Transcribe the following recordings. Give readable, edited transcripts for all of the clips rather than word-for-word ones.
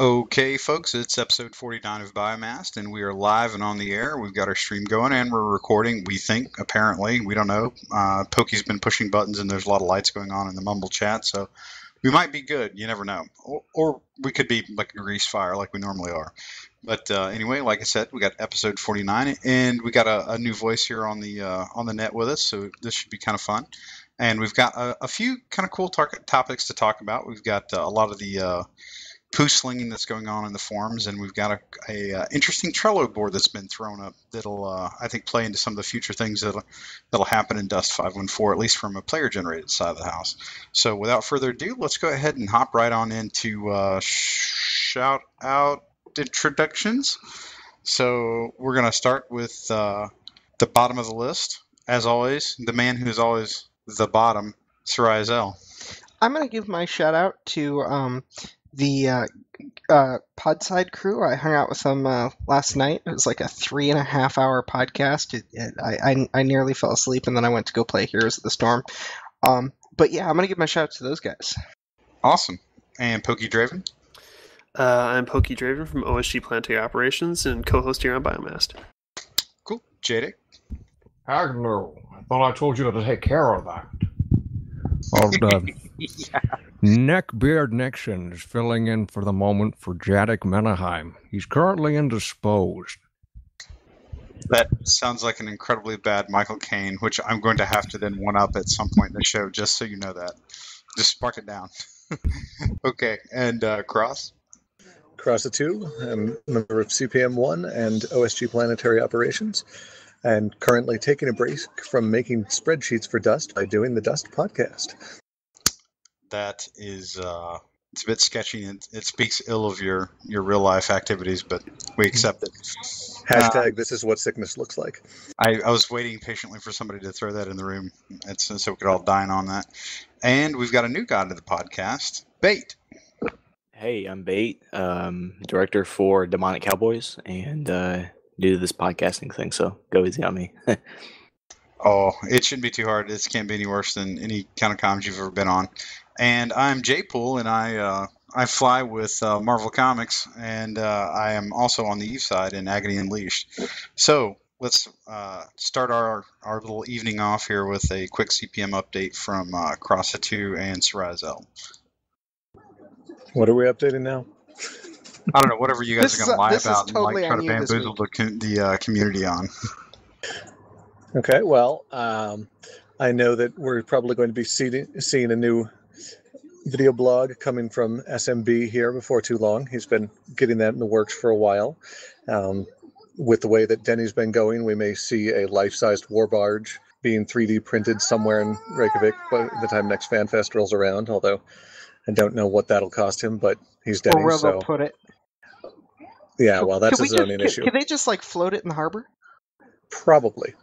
Okay, folks, it's episode 49 of Biomassed, and we are live and on the air. We've got our stream going, and we're recording, we think, apparently. We don't know. Pokey's been pushing buttons, and there's a lot of lights going on in the Mumble chat, so we might be good. You never know. Or we could be like a grease fire like we normally are. But anyway, like I said, we got episode 49, and we got a new voice here on the net with us, so this should be kind of fun. And we've got a few kind of cool topics to talk about. We've got a lot of the poo slinging that's going on in the forums, and we've got a interesting Trello board that's been thrown up that'll I think play into some of the future things that'll happen in Dust 514, at least from a player generated side of the house. So without further ado, let's go ahead and hop right on into shout out introductions. So we're going to start with the bottom of the list, as always, the man who's always the bottom, Sarai Zell. I'm going to give my shout out to the Podside crew. I hung out with them last night. It was like a 3.5 hour podcast. I nearly fell asleep, and then I went to go play Heroes of the Storm. But yeah, I'm going to give my shout out to those guys. Awesome. And Pokey Draven? I'm Pokey Draven from OSG Planetary Operations and co-host here on Biomassed. Cool. Jadek? Agnew, I thought I told you to take care of that. Yeah. Neckbeard Nixon is filling in for the moment for Jadek Menaheim. He's currently indisposed. That sounds like an incredibly bad Michael Caine, which I'm going to have to then one-up at some point in the show, just so you know that. Just mark it down. Okay, and Cross? Cross the 2. I'm a member of CPM1 and OSG Planetary Operations, and currently taking a break from making spreadsheets for Dust by doing the Dust podcast. That is, it's a bit sketchy, and it speaks ill of your real-life activities, but we accept it. Hashtag this is what sickness looks like. I was waiting patiently for somebody to throw that in the room, so we could all dine on that. And we've got a new guy to the podcast, Bait. Hey, I'm Bait, director for Demonic Cowboys, and new to this podcasting thing, so go easy on me. Oh, it shouldn't be too hard. This can't be any worse than any kind of comms you've ever been on. And I'm J-Pool, and I fly with Marvel Comics, and I am also on the Eve side in Agony Unleashed. So let's start our little evening off here with a quick CPM update from Crossa2 and Sarai Zell. What are we updating now? I don't know, whatever you guys are going to lie about and totally try to bamboozle the community on. Okay, well, I know that we're probably going to be seeing a new video blog coming from SMB here before too long. He's been getting that in the works for a while. With the way that Denny's been going, we may see a life-sized war barge being 3D printed somewhere in Reykjavik by the time next FanFest rolls around, although I don't know what that'll cost him, but he's Denny's, Or where so... they'll put it. Yeah, well, that's a zoning issue. Can they just, float it in the harbor? Probably.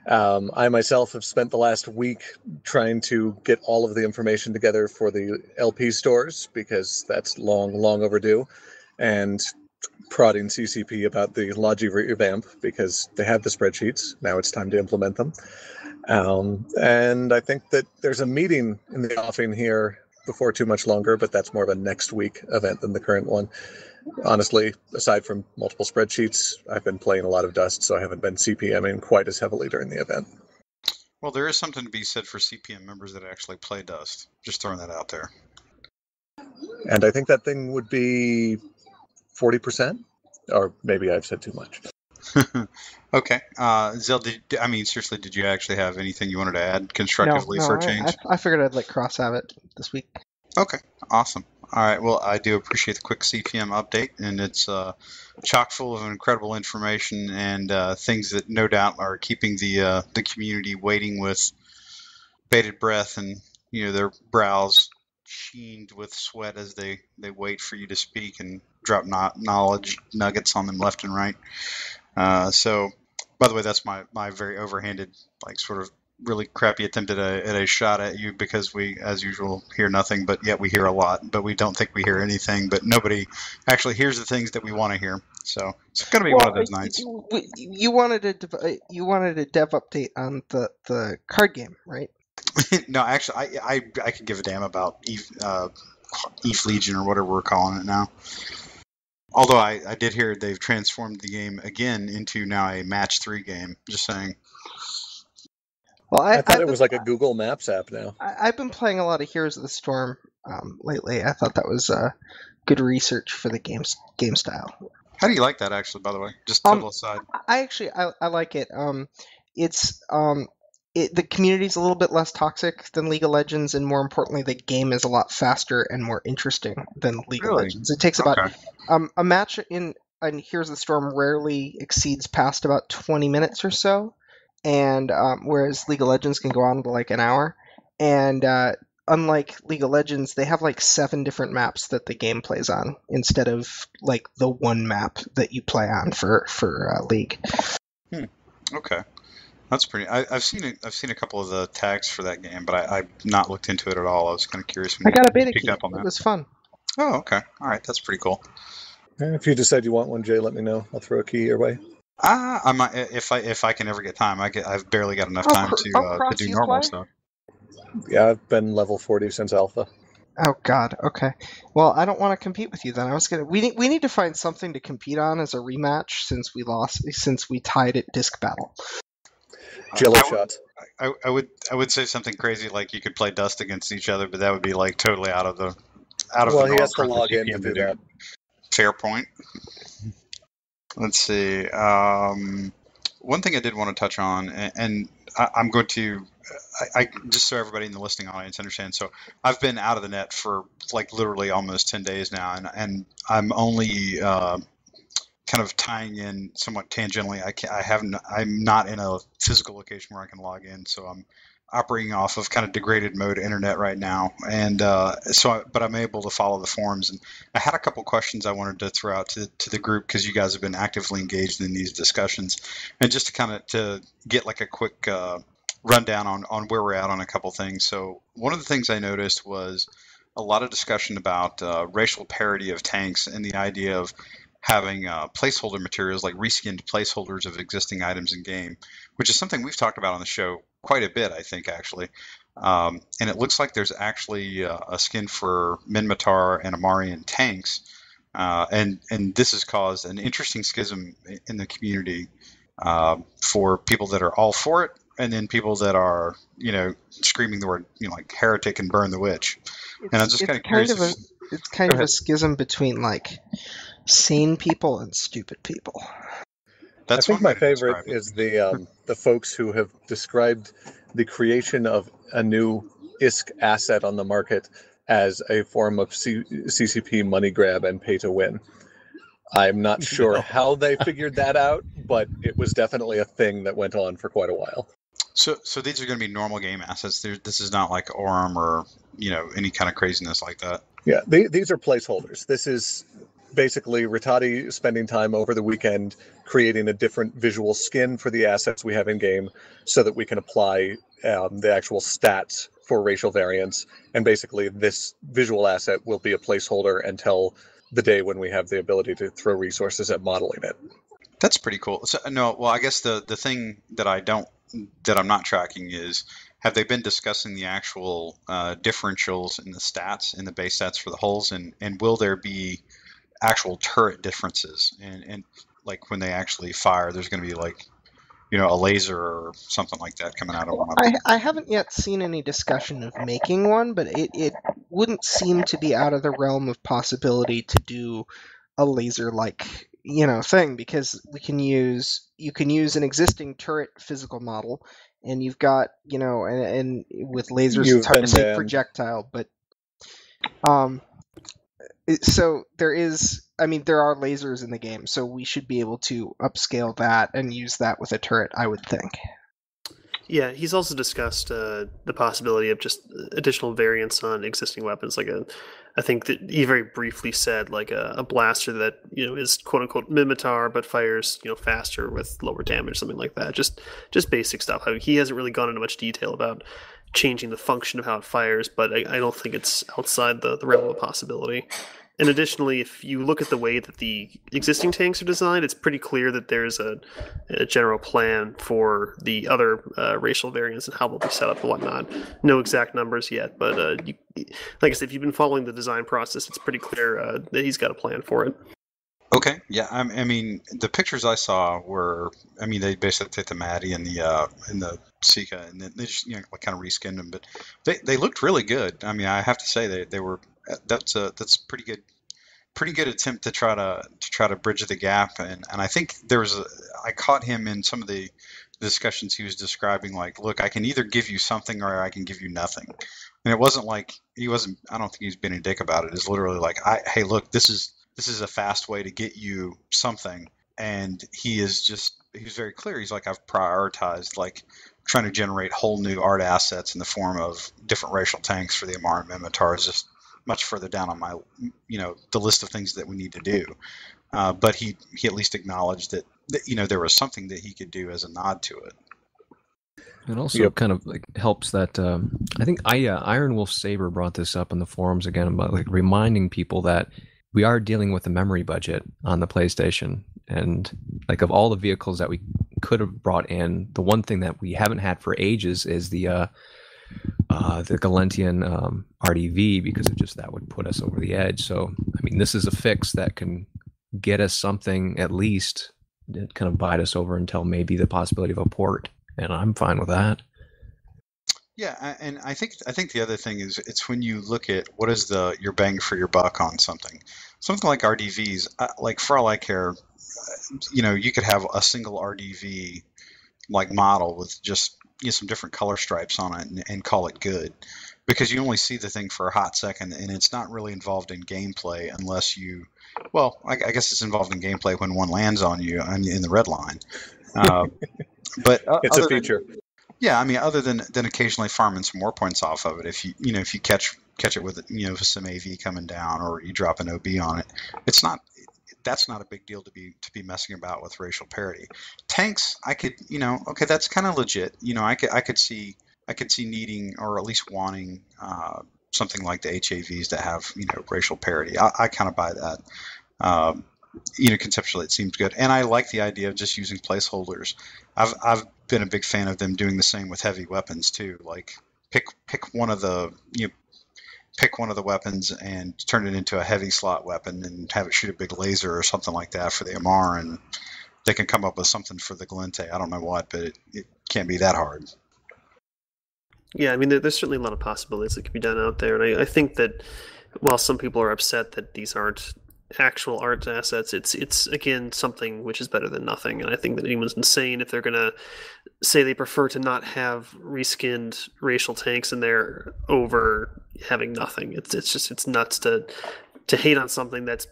I myself have spent the last week trying to get all of the information together for the LP stores, because that's long overdue, and prodding CCP about the Logi revamp, because they have the spreadsheets. Now it's time to implement them. And I think that there's a meeting in the offing here before too much longer, but that's more of a next week event than the current one. Honestly, aside from multiple spreadsheets, I've been playing a lot of Dust, so I haven't been CPMing quite as heavily during the event. Well, there is something to be said for CPM members that actually play Dust. Just throwing that out there. And I think that thing would be 40%, or maybe I've said too much. Okay. Zell, seriously, did you actually have anything you wanted to add constructively for a change? I figured I'd let Cross have it this week. Okay, awesome. All right, well, I do appreciate the quick CPM update, and it's chock full of incredible information and things that no doubt are keeping the community waiting with bated breath and their brows sheened with sweat as they wait for you to speak and drop knowledge nuggets on them left and right. So, by the way, that's my very overhanded, sort of really crappy attempt at a shot at you, because we, as usual, hear nothing, but yet we hear a lot, but we don't think we hear anything, but nobody actually hears the things that we want to hear. So it's going to be one of those nights. You wanted a dev update on the card game, right? No, actually, I could give a damn about Eve Legion or whatever we're calling it now. Although I did hear they've transformed the game again into now a match 3 game. Just saying. Well, I thought it was like a Google Maps app now. I've been playing a lot of Heroes of the Storm lately. I thought that was good research for the game style. How do you like that, actually, by the way? Just total aside. I like it. The community's a little bit less toxic than League of Legends, and more importantly, the game is a lot faster and more interesting than League of Legends. It takes about a match in Heroes of the Storm rarely exceeds past about 20 minutes or so, and whereas League of Legends can go on to like an hour, and unlike League of Legends, they have like 7 different maps that the game plays on instead of like the one map that you play on for League. Okay. That's pretty. I've seen a couple of the tags for that game, but I've not looked into it at all. I was kind of curious. I got a beta key. It was fun. Oh, okay. All right, that's pretty cool. If you decide you want one, Jay, let me know. I'll throw a key your way. I might if I can ever get time. I've barely got enough time to do normal stuff. Yeah, I've been level 40 since alpha. Oh God. Okay. Well, I don't want to compete with you then. We need to find something to compete on as a rematch since we tied at disc battle. Jello shots. I would say something crazy like you could play Dust against each other, but that would be like totally out of the Well, he has to log in to do that. Fair point. Let's see. One thing I did want to touch on, and I'm going to, just so everybody in the listening audience understands. So I've been out of the net for like literally almost 10 days now, and I'm only kind of tying in somewhat tangentially. I'm not in a physical location where I can log in, so I'm operating off of kind of degraded mode internet right now, and but I'm able to follow the forums. And I had a couple questions I wanted to throw out to the group because you guys have been actively engaged in these discussions, and just to kind of to get like a quick rundown on where we're at on a couple things. So one of the things I noticed was a lot of discussion about racial parity of tanks and the idea of having placeholder materials like reskinned placeholders of existing items in game, which is something we've talked about on the show quite a bit, I think, actually. And it looks like there's actually a skin for Minmatar and Amarian tanks, and this has caused an interesting schism in the community for people that are all for it, and then people that are, screaming the word, like heretic and burn the witch. And I'm just kind of curious. It's kind of a schism between like sane people and stupid people. I think my favorite is the folks who have described the creation of a new ISK asset on the market as a form of CCP money grab and pay to win. I'm not sure how they figured that out, but it was definitely a thing that went on for quite a while. So these are going to be normal game assets. This is not like Orm or any kind of craziness like that. Yeah, these are placeholders. This is basically Ritati spending time over the weekend creating a different visual skin for the assets we have in game, so that we can apply the actual stats for racial variants. And basically, this visual asset will be a placeholder until the day when we have the ability to throw resources at modeling it. That's pretty cool. So, I guess the thing that I'm not tracking is, have they been discussing the actual differentials in the stats, in the base stats for the hulls, and will there be actual turret differences? And like when they actually fire, there's going to be like, a laser or something like that coming out of one of them. I haven't yet seen any discussion of making one, but it wouldn't seem to be out of the realm of possibility to do a laser-like thing, because you can use an existing turret physical model, and you've got and with lasers it's hard to say projectile, but so there are lasers in the game, so we should be able to upscale that and use that with a turret, I would think. Yeah, he's also discussed the possibility of just additional variants on existing weapons. I think that he very briefly said like a blaster that is quote unquote Minmatar but fires faster with lower damage, something like that. Just basic stuff. He hasn't really gone into much detail about changing the function of how it fires, but I don't think it's outside the realm of possibility. And additionally, if you look at the way that the existing tanks are designed, it's pretty clear that there's a general plan for the other racial variants and how they'll be set up and whatnot. No exact numbers yet, but like I said, if you've been following the design process, it's pretty clear that he's got a plan for it. Okay, yeah. I mean, the pictures I saw were, I mean, they basically take the Maddie and the Sika, and then they just kind of reskinned them, but they looked really good. I mean, I have to say they were that's pretty good attempt to try to bridge the gap, and I think I caught him in some of the discussions he was describing, like, look, I can either give you something or I can give you nothing. And it wasn't like he wasn't, I don't think he was being a dick about it. It's literally like, hey, look, this is a fast way to get you something. And he was very clear. He's like, I've prioritized like trying to generate whole new art assets in the form of different racial tanks for the Amar and Minotaurs, just much further down on my, the list of things that we need to do. But he at least acknowledged that there was something that he could do as a nod to it. It also kind of like helps that I think Iron Wolf Saber brought this up in the forums again about like reminding people that we are dealing with a memory budget on the PlayStation, and like of all the vehicles that we could have brought in, the one thing that we haven't had for ages is the Galentian RDV, because of just that would put us over the edge. So I mean, this is a fix that can get us something at least that kind of bide us over until maybe the possibility of a port. And I'm fine with that. Yeah, and I think the other thing is it's when you look at what is your bang for your buck on something like RDVs. Like for all I care, you could have a single RDV like model with just some different color stripes on it and call it good, because you only see the thing for a hot second, and it's not really involved in gameplay unless you. Well, I guess it's involved in gameplay when one lands on you in the red line. But it's a feature. Yeah, I mean, other than occasionally farming some more points off of it, if you catch it with some AV coming down, or you drop an OB on it, that's not a big deal to be messing about with racial parity. Tanks, I could okay, that's kind of legit. I could see needing or at least wanting something like the HAVs to have racial parity. I kind of buy that. Conceptually it seems good, and I like the idea of just using placeholders. I've been a big fan of them doing the same with heavy weapons too. Like pick one of the weapons and turn it into a heavy slot weapon and have it shoot a big laser or something like that for the Amar, and they can come up with something for the Galente. I don't know what, but it can't be that hard. Yeah, I mean, there's certainly a lot of possibilities that can be done out there, and I think that while some people are upset that these aren't actual art assets, it's again something which is better than nothing. And I think that anyone's insane if they're gonna say they prefer to not have reskinned racial tanks in there over having nothing. It's nuts to hate on something that's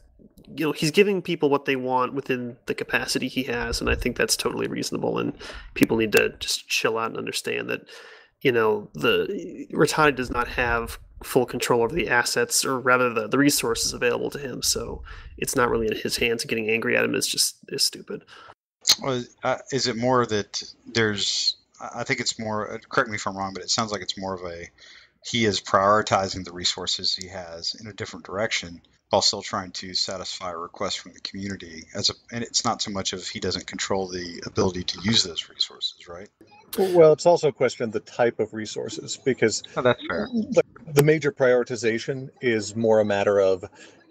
he's giving people what they want within the capacity he has, and I think that's totally reasonable. And people need to just chill out and understand that the Rattati does not have full control over the assets, or rather the resources available to him. So it's not really in his hands. Getting angry at him is stupid. Well, is it more that I think it's more, correct me if I'm wrong, but it sounds like it's more of he is prioritizing the resources he has in a different direction while still trying to satisfy a request from the community. And it's not so much of he doesn't control the ability to use those resources, right? Well, it's also a question of the type of resources, because that's fair. The major prioritization is more a matter of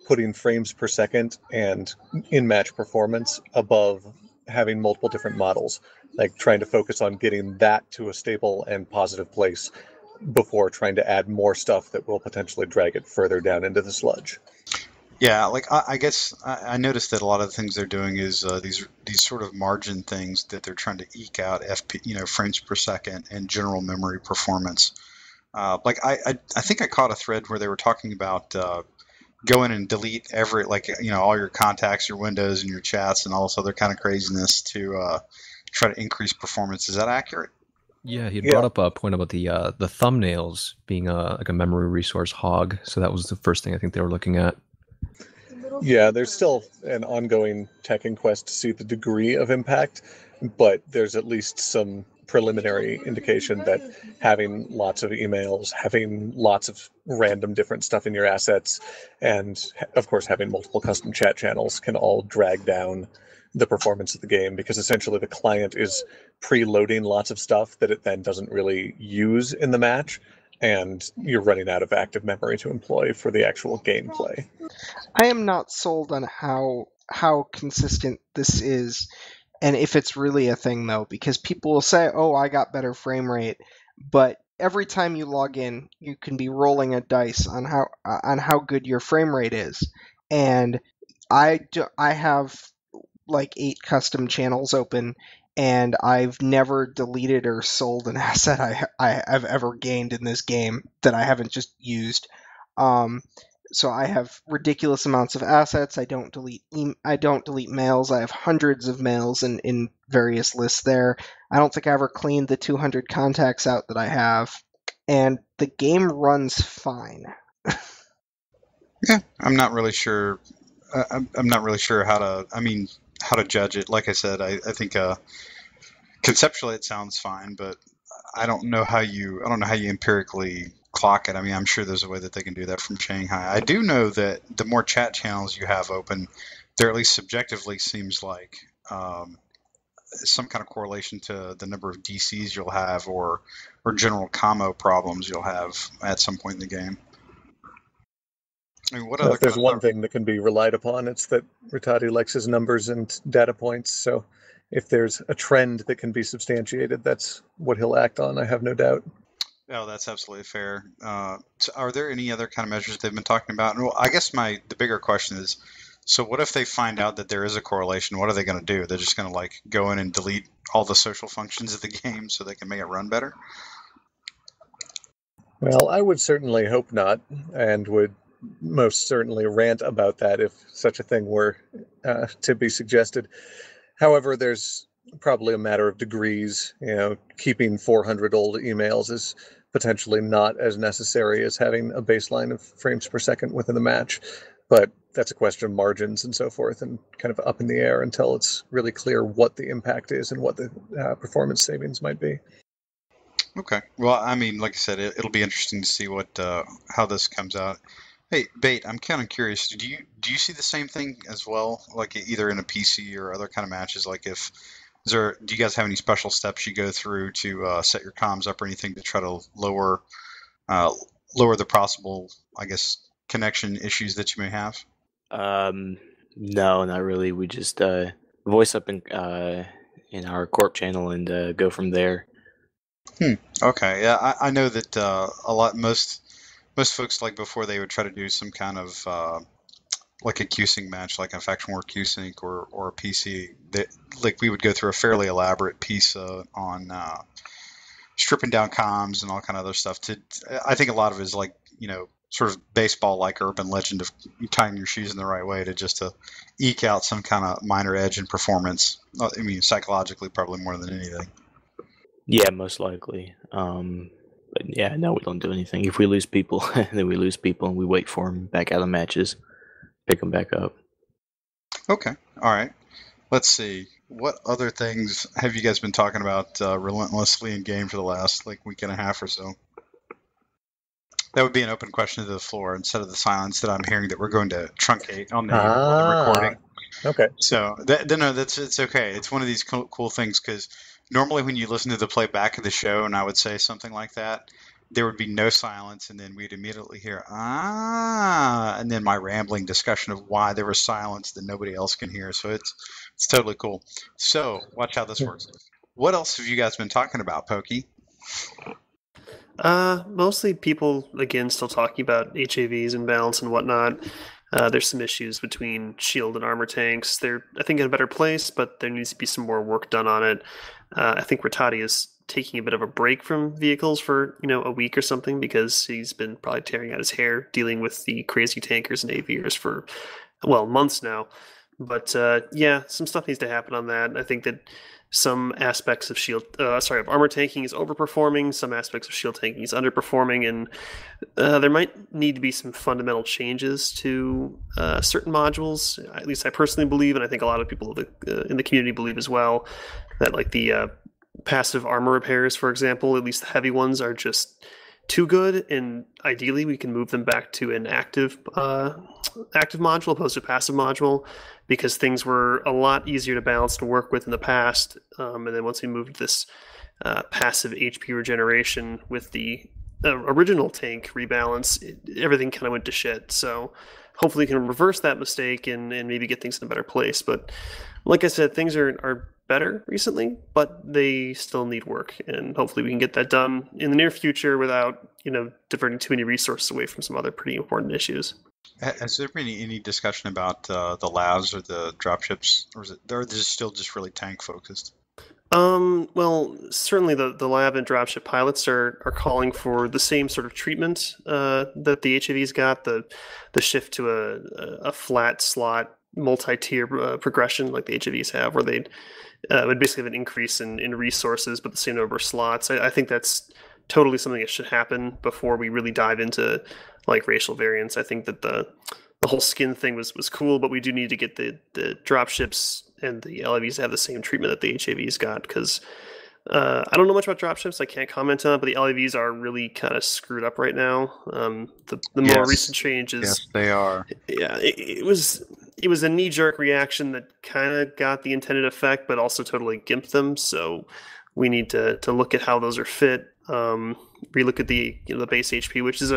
putting frames per second and in-match performance above having multiple different models, like trying to focus on getting that to a stable and positive place before trying to add more stuff that will potentially drag it further down into the sludge. Yeah, like I guess I noticed that a lot of the things they're doing is these sort of margin things that they're trying to eke out frames per second and general memory performance. Like I think I caught a thread where they were talking about go in and delete every all your contacts, your windows, and your chats, and all this other kind of craziness to try to increase performance. Is that accurate? Yeah, he brought up a point about the thumbnails being like a memory resource hog. So that was the first thing I think they were looking at. Yeah, there's still an ongoing tech inquest to see the degree of impact, but there's at least some preliminary indication that having lots of emails, having lots of random different stuff in your assets, and of course having multiple custom chat channels can all drag down the performance of the game, because essentially the client is preloading lots of stuff that it then doesn't really use in the match, and you're running out of active memory to employ for the actual gameplay. I am not sold on how how consistent this is, and if it's really a thing though, because people will say, "Oh, I got better frame rate," but every time you log in, you can be rolling a dice on how good your frame rate is, and I have like 8 custom channels open, and I've never deleted or sold an asset I've ever gained in this game that I haven't just used. So I have ridiculous amounts of assets. I don't delete mails. I have hundreds of mails in various lists there. I don't think I ever cleaned the 200 contacts out that I have, and the game runs fine. Yeah, I'm not really sure. I'm not really sure how to judge it. Like I said, I think conceptually it sounds fine, but I don't know how you empirically clock it. I mean, I'm sure there's a way that they can do that from Shanghai. I do know that the more chat channels you have open, there at least subjectively seems like some kind of correlation to the number of DCs you'll have or general commo problems you'll have at some point in the game. I mean, what Well, other if there's kind one of, thing that can be relied upon, it's that Ritati likes his numbers and data points. So if there's a trend that can be substantiated, that's what he'll act on, I have no doubt. Oh, that's absolutely fair. So are there any other kind of measures they've been talking about? Well, I guess the bigger question is, so what if they find out that there is a correlation? What are they going to do? They're just going to like go in and delete all the social functions of the game so they can make it run better? Well, I would certainly hope not, and would most certainly rant about that if such a thing were to be suggested. However, there's probably a matter of degrees. Keeping 400 old emails is potentially not as necessary as having a baseline of frames per second within a match, but that's a question of margins and so forth, and kind of up in the air until it's really clear what the impact is and what the performance savings might be. Okay. Well, I mean, like I said, it'll be interesting to see how this comes out. Hey, Bait, I'm kind of curious. Do you see the same thing as well? Like either in a PC or other kind of matches? Like do you guys have any special steps you go through to set your comms up or anything to try to lower the possible, I guess, connection issues that you may have? No, not really. We just voice up in our corp channel and go from there. Okay. Yeah, I know that most folks, like before they would try to do some kind of like a Q-Sync match, like a Faction War Q-Sync or a PC, that like we would go through a fairly elaborate piece on stripping down comms and all kind of other stuff. I think a lot of it is like, sort of baseball-like urban legend of tying your shoes in the right way to eke out some kind of minor edge in performance. I mean, psychologically, probably more than anything. Yeah, most likely. But yeah, no, we don't do anything. If we lose people, then we lose people, and we wait for them back out of matches, pick them back up. Okay, all right. Let's see. What other things have you guys been talking about relentlessly in game for the last week and a half or so? That would be an open question to the floor instead of the silence that I'm hearing that we're going to truncate on the recording. Okay. So it's okay. It's one of these cool things because normally when you listen to the playback of the show and I would say something like that, there would be no silence, and then we'd immediately hear and then my rambling discussion of why there was silence that nobody else can hear. So it's totally cool. So watch how this works. What else have you guys been talking about, Pokey? Mostly people, again, still talking about HAVs and balance and whatnot. There's some issues between shield and armor tanks. They're, I think, in a better place, but there needs to be some more work done on it. I think Ritati is taking a bit of a break from vehicles for a week or something because he's been probably tearing out his hair dealing with the crazy tankers and aviators for months now. But yeah, some stuff needs to happen on that. I think that some aspects of armor tanking is overperforming, some aspects of shield tanking is underperforming, and there might need to be some fundamental changes to certain modules. At least I personally believe, and I think a lot of people in the community believe as well, that like the passive armor repairs, for example, at least the heavy ones, are just too good, and ideally we can move them back to an active module opposed to a passive module, because things were a lot easier to balance and work with in the past. And then once we moved this passive HP regeneration with the original tank rebalance, everything kind of went to shit. So hopefully can reverse that mistake and maybe get things in a better place. But like I said, things are better recently, but they still need work, and hopefully we can get that done in the near future without diverting too many resources away from some other pretty important issues. Has there been any discussion about the labs or the dropships, or is it still just really tank focused? Well, certainly the lab and dropship pilots are calling for the same sort of treatment that the HAVs got, the shift to a flat slot multi-tier progression like the HAVs have, where they'd would basically have an increase in resources but the same number of slots. I think that's totally something that should happen before we really dive into like racial variants. I think that the whole skin thing was cool, but we do need to get the dropships and the LIVs to have the same treatment that the HAVs got, because I don't know much about dropships. I can't comment on it, but the LIVs are really kind of screwed up right now. The more recent changes, yes, they are. Yeah, it was a knee-jerk reaction that kind of got the intended effect, but also totally gimped them. So we need to look at how those are fit. Relook at the the base HP, which is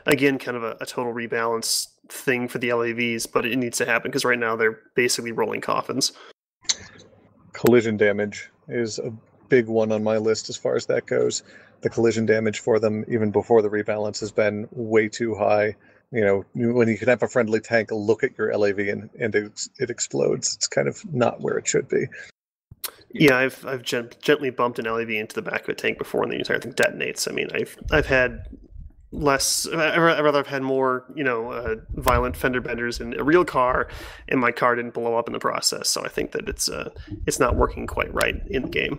again kind of a total rebalance thing for the LAVs, but it needs to happen because right now they're basically rolling coffins. Collision damage is a big one on my list as far as that goes. The collision damage for them, even before the rebalance, has been way too high. When you can have a friendly tank look at your LAV and it explodes, it's kind of not where it should be. Yeah, I've gently bumped an LAV into the back of a tank before, and the entire thing detonates. I mean, I've had less. I'd rather have had more, violent fender benders in a real car, and my car didn't blow up in the process. So I think that it's not working quite right in the game.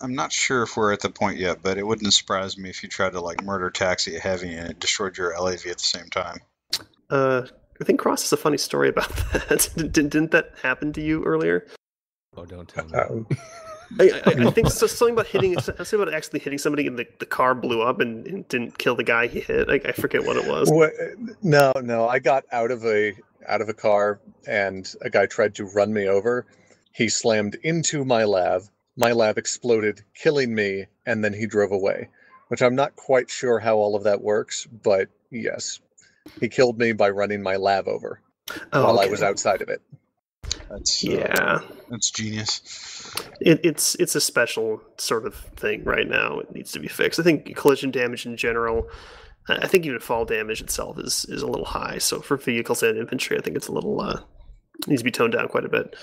I'm not sure if we're at the point yet, but it wouldn't surprise me if you tried to like murder taxi a heavy and it destroyed your LAV at the same time. I think Cross has a funny story about that. Didn't that happen to you earlier? Oh, don't tell me. I think something about actually hitting somebody and the car blew up and didn't kill the guy he hit. I forget what it was. No. I got out of a car and a guy tried to run me over. He slammed into my lab. My lab exploded, killing me, and then he drove away. Which I'm not quite sure how all of that works, but yes, he killed me by running my lab over while I was outside of it. That's genius. It's a special sort of thing right now. It needs to be fixed. I think collision damage in general, I think even fall damage itself is a little high. So for vehicles and infantry, I think it's a little needs to be toned down quite a bit.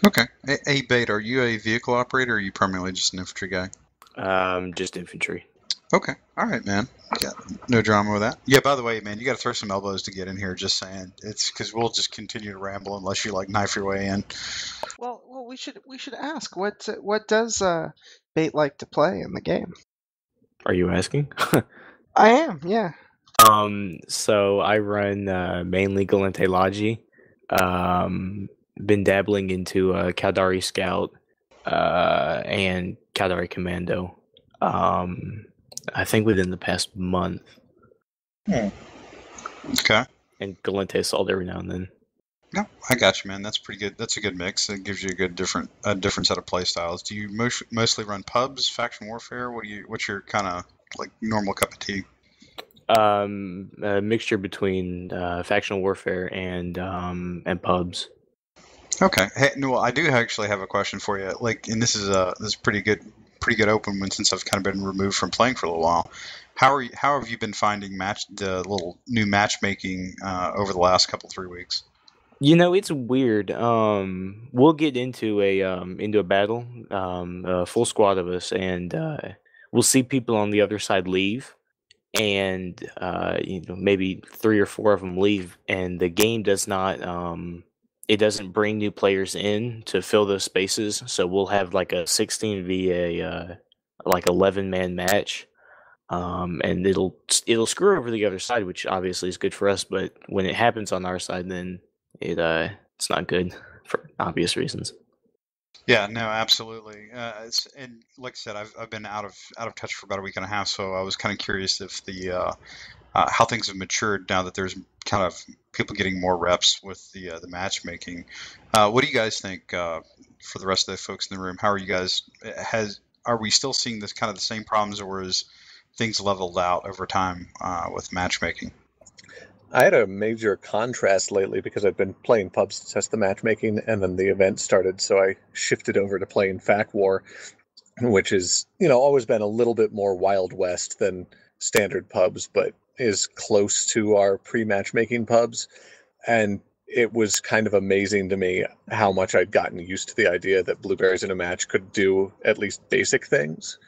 Okay. Hey, Bait, are you a vehicle operator or are you primarily just an infantry guy? Just infantry. Okay. All right, man. Yeah, no drama with that. Yeah, by the way, man, you got to throw some elbows to get in here, just saying. It's because we'll just continue to ramble unless you like knife your way in. Well, we should ask what does Bait like to play in the game? Are you asking? I am, yeah. So I run mainly Galente Logi. Been dabbling into Caldari Scout and Caldari Commando. I think within the past month. Okay. And Galente Assault every now and then. No, I got you, man. That's pretty good. That's a good mix. It gives you a different set of play styles. Do you mostly run pubs, faction warfare? What's your kind of like normal cup of tea? A mixture between factional warfare and pubs. Okay. Hey, no, I do actually have a question for you. Like, and this is pretty good open one since I've kind of been removed from playing for a little while. How have you been finding the little new matchmaking over the last 3 weeks? It's weird. We'll get into a battle, a full squad of us, and we'll see people on the other side leave, and maybe 3 or 4 of them leave, and the game does not it doesn't bring new players in to fill those spaces. So we'll have like a 16 v like 11-man match, and it'll screw over the other side, which obviously is good for us. But when it happens on our side, then it's not good for obvious reasons. Yeah, no, absolutely. And like I said, I've been out of touch for about a week and a half, so I was kind of curious if the how things have matured now that there's kind of people getting more reps with the matchmaking. What do you guys think for the rest of the folks in the room? How are you guys? Are we still seeing this kind of the same problems, or is things leveled out over time with matchmaking? I had a major contrast lately because I've been playing pubs to test the matchmaking, and then the event started, so I shifted over to playing Fac War, which is, always been a little bit more Wild West than standard pubs, but is close to our pre-matchmaking pubs. And it was kind of amazing to me how much I'd gotten used to the idea that blueberries in a match could do at least basic things.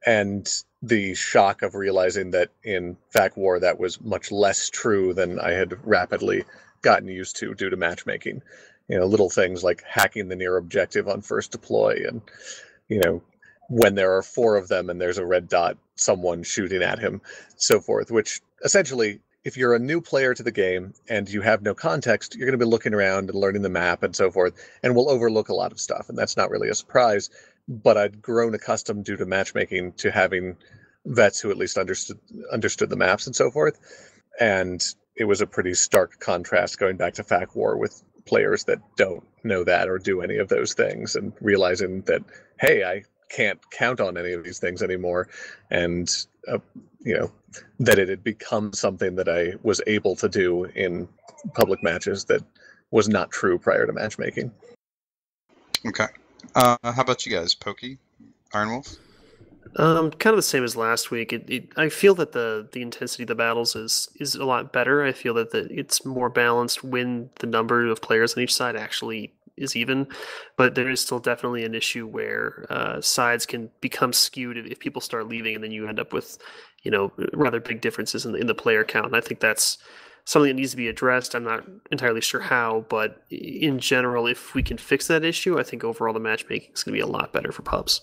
And the shock of realizing that in Fac War that was much less true than I had rapidly gotten used to due to matchmaking. Little things like hacking the near objective on first deploy, and when there are 4 of them and there's a red dot, someone shooting at him, so forth, which essentially, if you're a new player to the game and you have no context, you're going to be looking around and learning the map and so forth, and will overlook a lot of stuff, and that's not really a surprise. But I'd grown accustomed due to matchmaking to having vets who at least understood the maps and so forth, and it was a pretty stark contrast going back to Fac War with players that don't know that or do any of those things, and realizing that, hey, I can't count on any of these things anymore, and that it had become something that I was able to do in public matches that was not true prior to matchmaking. Okay. How about you guys, Pokey, Iron Wolf? Kind of the same as last week. I feel that the intensity of the battles is a lot better. I feel that it's more balanced when the number of players on each side actually is even, but there is still definitely an issue where sides can become skewed if people start leaving, and then you end up with rather big differences in the player count. And I think that's something that needs to be addressed. I'm not entirely sure how, but in general, if we can fix that issue, I think overall the matchmaking is going to be a lot better for pubs.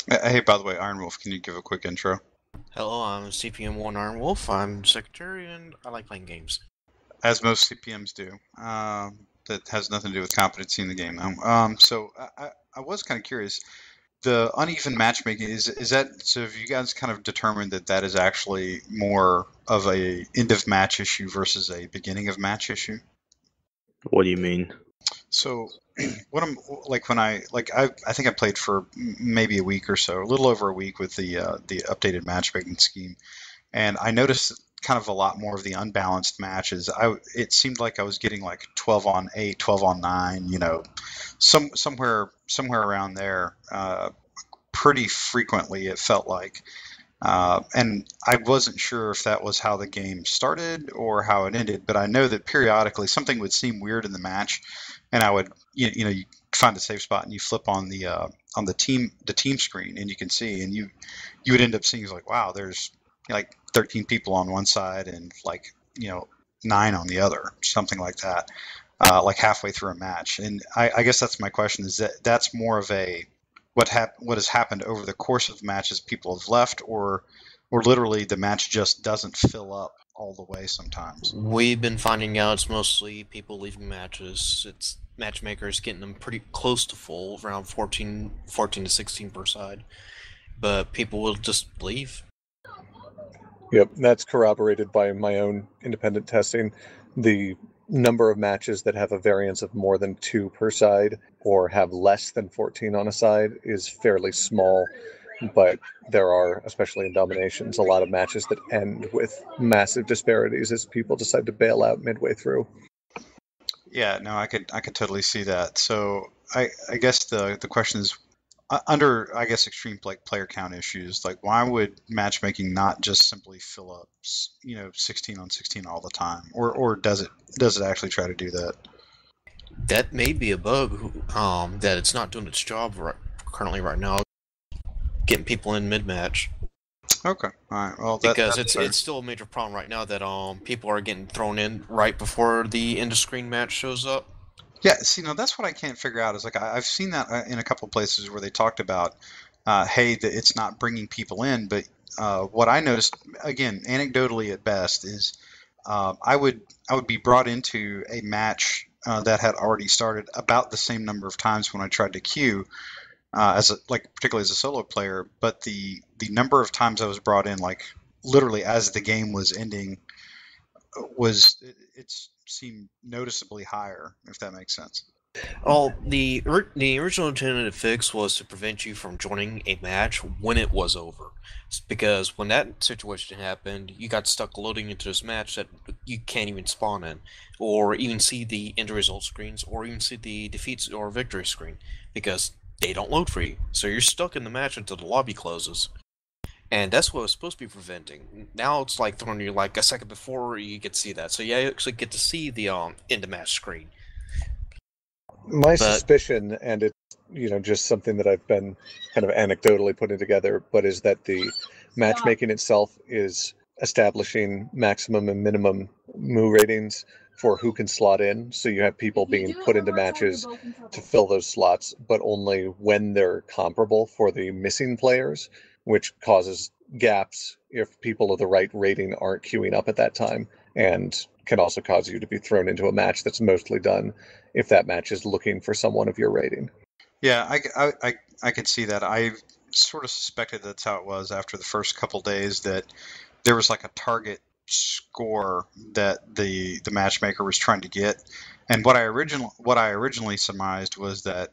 Hey, by the way, Iron Wolf, can you give a quick intro? Hello, I'm CPM1 Iron Wolf. I'm secretary and I like playing games. As most CPMs do. That has nothing to do with competency in the game, though. So I was kind of curious. The uneven matchmaking, is that, so have you guys kind of determined that is actually more of a end of match issue versus a beginning of match issue? What do you mean? So what I'm I think I played for maybe a week or so, a little over a week with the updated matchmaking scheme, and I noticed kind of a lot more of the unbalanced matches. It seemed like I was getting like 12 on 8, 12 on 9, somewhere around there, pretty frequently it felt like. And I wasn't sure if that was how the game started or how it ended, but I know that periodically something would seem weird in the match, and I would, you find a safe spot and you flip on the team screen, and you can see, and you would end up seeing like, wow, there's like 13 people on one side and 9 on the other, something like that, like halfway through a match. And I guess that's my question: is that's more of a what has happened over the course of the matches people have left, or literally the match just doesn't fill up all the way sometimes? We've been finding out it's mostly people leaving matches. It's matchmakers getting them pretty close to full, around 14 to 16 per side. But people will just leave. Yep, that's corroborated by my own independent testing. The number of matches that have a variance of more than 2 per side or have less than 14 on a side is fairly small, but there are, especially in dominations, a lot of matches that end with massive disparities as people decide to bail out midway through. Yeah, no, I could totally see that. So I guess the question is, under, I guess, extreme player count issues, like why would matchmaking not just simply fill up 16 on 16 all the time, or does it actually try to do that? That may be a bug, that it's not doing its job currently right now, getting people in mid-match. Okay, all right. Well, because it's still a major problem right now that people are getting thrown in right before the end of screen match shows up. Yeah, see, no, that's what I can't figure out. Is like I've seen that in a couple of places where they talked about, hey, that it's not bringing people in. But what I noticed, again, anecdotally at best, is I would be brought into a match that had already started about the same number of times when I tried to queue, particularly as a solo player. But the number of times I was brought in, like literally as the game was ending, it seemed noticeably higher, if that makes sense. Well, the original intended fix was to prevent you from joining a match when it was over. Because when that situation happened, you got stuck loading into this match that you can't even spawn in, or even see the end result screens, or even see the defeats or victory screen, because they don't load for you. So you're stuck in the match until the lobby closes. And that's what it was supposed to be preventing. Now it's like throwing you like a second before you get to see that. So you actually get to see the end of match screen. My But suspicion, and it's just something that I've been kind of anecdotally putting together, but is that the matchmaking itself is establishing maximum and minimum moo ratings for who can slot in. So you have people being put into matches to fill those slots, but only when they're comparable for the missing players, which causes gaps if people of the right rating aren't queuing up at that time, and can also cause you to be thrown into a match that's mostly done if that match is looking for someone of your rating. Yeah, I could see that. I sort of suspected that's how it was after the first couple days, that there was like a target score that the matchmaker was trying to get. And what I originally surmised was that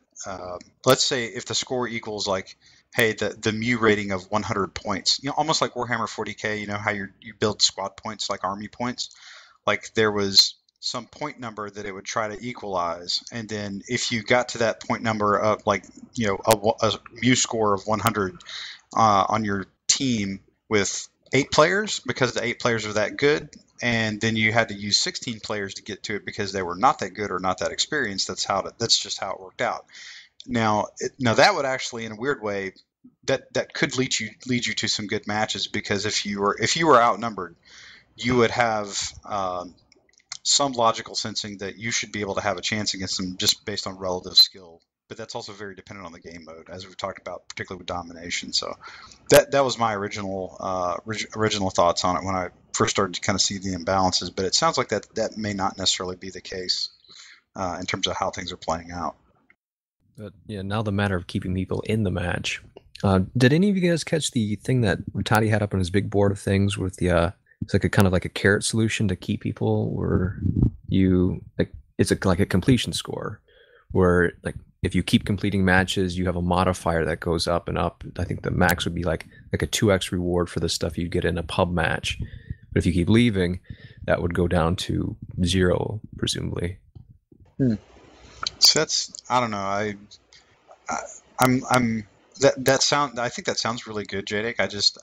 let's say if the score equals like, hey, the mu rating of 100 points, almost like Warhammer 40K, how you build squad points like army points, like there was some point number that it would try to equalize, and then if you got to that point number of like a mu score of 100 on your team with 8 players, because the 8 players are that good, and then you had to use 16 players to get to it because they were not that good or not that experienced. That's just how it worked out. Now that would actually, in a weird way, that could lead you to some good matches, because if you were outnumbered, you would have some logical sensing that you should be able to have a chance against them just based on relative skill. But that's also very dependent on the game mode, as we've talked about, particularly with domination. So that was my original thoughts on it when I first started to kind of see the imbalances. But it sounds like that may not necessarily be the case in terms of how things are playing out. But yeah, now the matter of keeping people in the match. Did any of you guys catch the thing that Toddy had up on his big board of things with the it's like a kind of like a carrot solution to keep people, where you like it's like a completion score, where like if you keep completing matches, you have a modifier that goes up and up. I think the max would be like a 2x reward for the stuff you get in a pub match. But if you keep leaving, that would go down to 0, presumably. So that's, I don't know. I think that sounds really good, Jadek. I just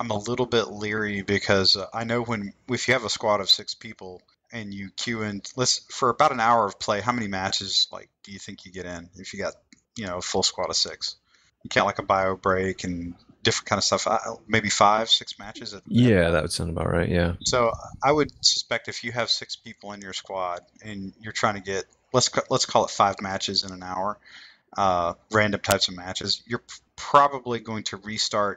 I'm a little bit leery because I know if you have a squad of 6 people and you queue in, for about an hour of play, how many matches do you think you get in if you got a full squad of 6? You count like a bio break and different kind of stuff. Maybe 5-6 matches. Yeah, that would sound about right. Yeah. So I would suspect if you have 6 people in your squad and you're trying to get let's call it 5 matches in an hour. Random types of matches, you're probably going to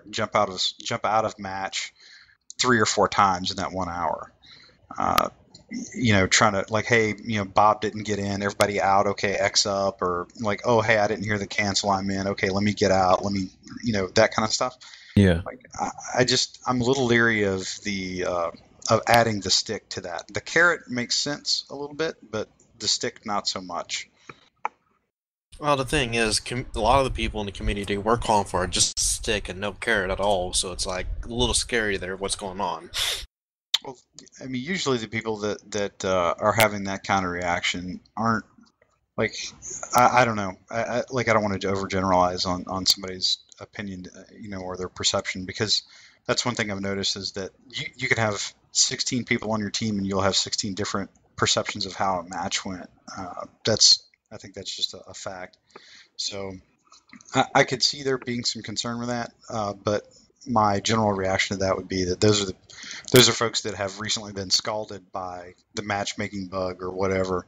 jump out of match 3 or 4 times in that 1 hour. Trying to like, hey, Bob didn't get in, everybody out, okay, X up, or like, oh, hey, I didn't hear the cancel, I'm in, okay, let me get out, let me, that kind of stuff. Yeah. Like, I'm a little leery of of adding the stick to that. The carrot makes sense a little bit, but the stick not so much. Well, the thing is, a lot of the people in the community were calling for just a stick and no carrot at all, so it's like a little scary there what's going on. Well, I mean, usually the people that are having that kind of reaction aren't like, I don't know, I don't want to overgeneralize on somebody's opinion, or their perception, because that's one thing I've noticed is that you can have 16 people on your team and you'll have 16 different perceptions of how a match went. I think that's just a fact. So I could see there being some concern with that, but my general reaction to that would be that those are folks that have recently been scalded by the matchmaking bug or whatever,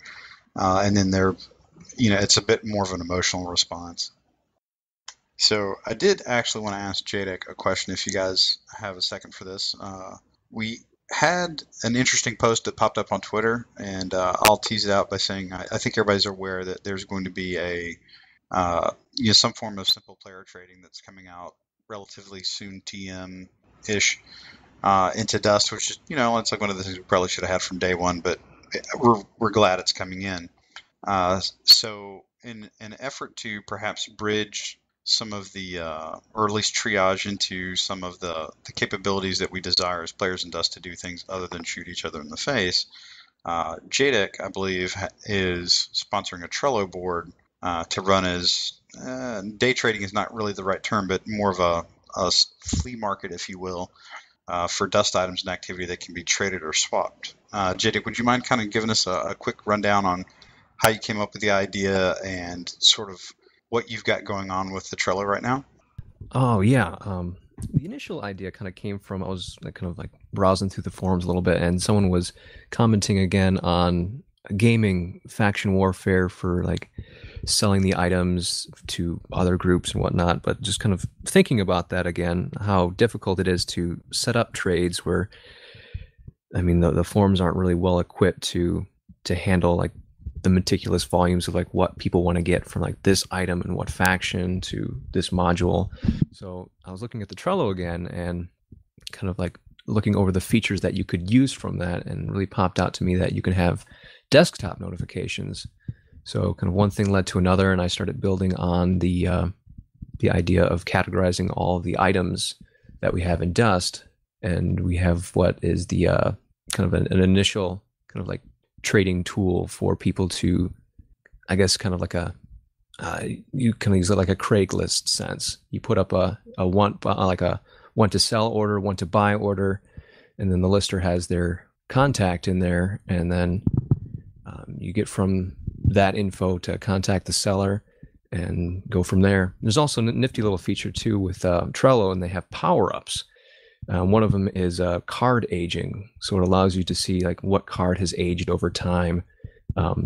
and then they're, it's a bit more of an emotional response. So I did actually want to ask Jadek a question, if you guys have a second for this. We had an interesting post that popped up on Twitter, and I'll tease it out by saying I think everybody's aware that there's going to be some form of simple player trading that's coming out relatively soon, TM-ish, into Dust, which is, it's like one of the things we probably should have had from day one, but we're glad it's coming in. So in an effort to perhaps bridge some of the, or at least triage into some of the capabilities that we desire as players in Dust to do things other than shoot each other in the face, Jadek, I believe, is sponsoring a Trello board to run as day trading is not really the right term, but more of a flea market, if you will, for Dust items and activity that can be traded or swapped. Jadek, would you mind kind of giving us a quick rundown on how you came up with the idea and sort of what you've got going on with the Trello right now? Oh yeah. The initial idea kind of came from I was kind of like browsing through the forums a little bit, and someone was commenting again on gaming faction warfare for like selling the items to other groups and whatnot. But just kind of thinking about that again, how difficult it is to set up trades where, I mean, the forums aren't really well equipped to handle like the meticulous volumes of like what people want to get from like this item and what faction to this module. So I was looking at the Trello again and kind of like looking over the features that you could use from that, and really popped out to me that you can have desktop notifications. So kind of one thing led to another, and I started building on the idea of categorizing all of the items that we have in Dust, and we have what is the kind of an initial kind of like trading tool for people to, I guess, kind of like a you can use it like a Craigslist sense. You put up a want to sell order, want to buy order, and then the lister has their contact in there, and then you get from that info to contact the seller and go from there. There's also a nifty little feature too with Trello, and they have power-ups. One of them is card aging, so it allows you to see like what card has aged over time,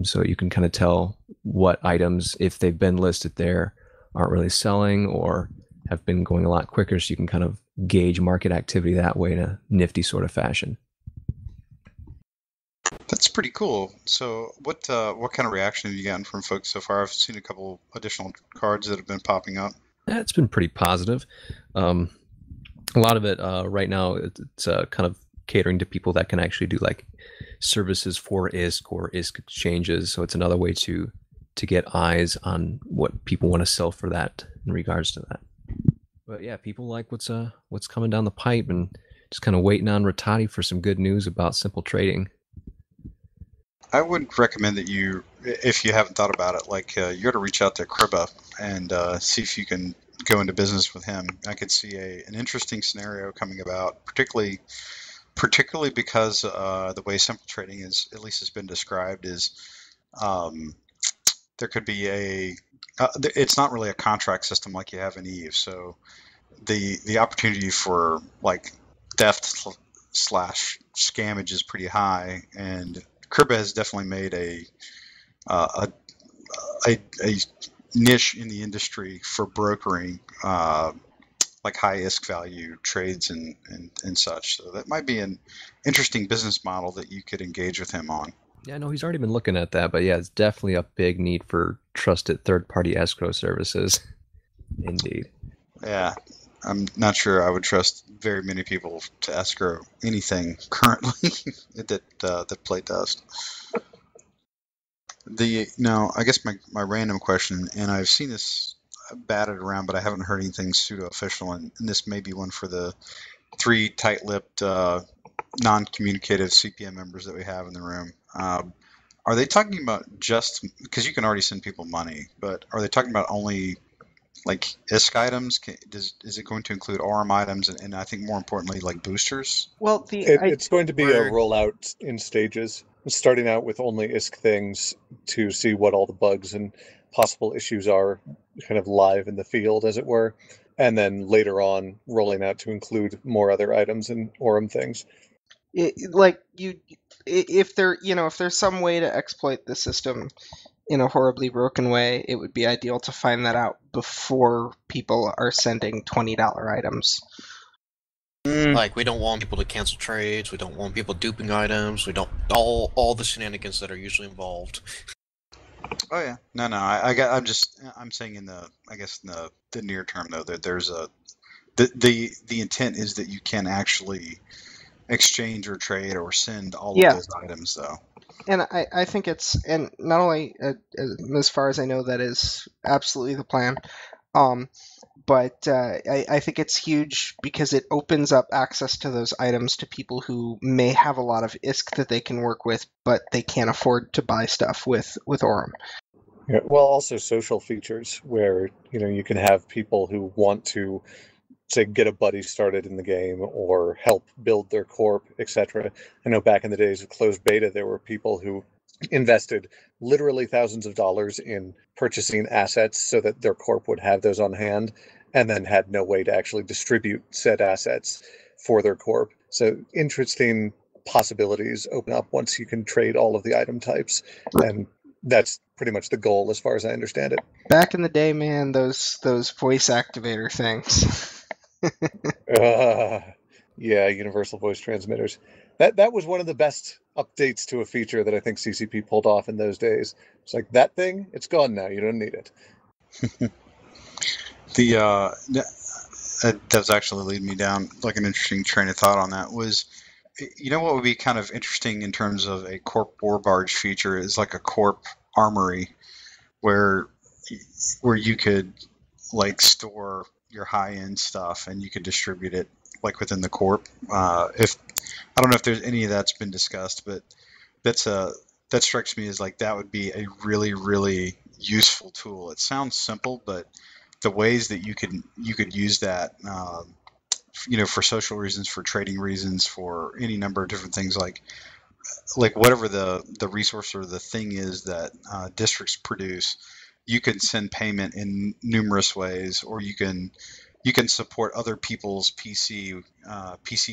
so you can kind of tell what items, if they've been listed there, aren't really selling or have been going a lot quicker, so you can kind of gauge market activity that way in a nifty sort of fashion. That's pretty cool. So what kind of reaction have you gotten from folks so far? I've seen a couple additional cards that have been popping up. Yeah, it's been pretty positive. A lot of it right now, it's kind of catering to people that can actually do like services for ISK or ISK exchanges. So it's another way to get eyes on what people want to sell for that in regards to that. But yeah, people like what's coming down the pipe, and just kind of waiting on Rattati for some good news about simple trading. I would recommend that you, if you haven't thought about it, like you ought to reach out to Kriba and see if you can go into business with him. I could see an interesting scenario coming about, particularly because the way simple trading is, at least has been described, is there could be it's not really a contract system like you have in Eve. So the opportunity for like theft / scammage is pretty high, and Kriba has definitely made a niche in the industry for brokering like high ISK value trades and such. So that might be an interesting business model that you could engage with him on. Yeah, no, he's already been looking at that, but yeah, it's definitely a big need for trusted third-party escrow services. Indeed. Yeah, I'm not sure I would trust very many people to escrow anything currently that play Dust. Now, I guess my random question, and I've seen this batted around, but I haven't heard anything pseudo-official, and this may be one for the 3 tight-lipped, non-communicative CPM members that we have in the room. Are they talking about just, because you can already send people money, but are they talking about only like ISK items? Is it going to include ORM items, and I think more importantly, like boosters? Well, it's going to be a rollout in stages, starting out with only ISK things to see what all the bugs and possible issues are kind of live in the field, as it were, and then later on rolling out to include more other items and ORM things. If there's some way to exploit the system in a horribly broken way, it would be ideal to find that out before people are sending $20 items. Like, we don't want people to cancel trades, we don't want people duping items, we don't all the shenanigans that are usually involved. Oh yeah, no, I'm saying in the near term though, that there's the intent is that you can actually exchange or trade or send all of those items though. And I think and not only as far as I know, that is absolutely the plan. But I think it's huge because it opens up access to those items to people who may have a lot of ISK that they can work with, but they can't afford to buy stuff with Aurum. Yeah, well, also social features where you can have people who want to, say, get a buddy started in the game or help build their corp, etc. I know back in the days of closed beta, there were people who invested literally thousands of dollars in purchasing assets so that their corp would have those on hand, and then had no way to actually distribute said assets for their corp. So interesting possibilities open up once you can trade all of the item types, and that's pretty much the goal as far as I understand it. Back in the day, man, those voice activator things. Yeah, universal voice transmitters. That was one of the best updates to a feature that I think CCP pulled off in those days. It's like, that thing, it's gone now. You don't need it. That does actually lead me down like an interesting train of thought on that was, what would be kind of interesting in terms of a corp war barge feature is like a corp armory where you could like store your high-end stuff and you could distribute it like within the corp. If I don't know if there's any of that's been discussed, but that strikes me as like that would be a really, really useful tool. It sounds simple, but the ways that you could use that, for social reasons, for trading reasons, for any number of different things, like whatever the resource or the thing is that districts produce, you can send payment in numerous ways, or you can support other people's PC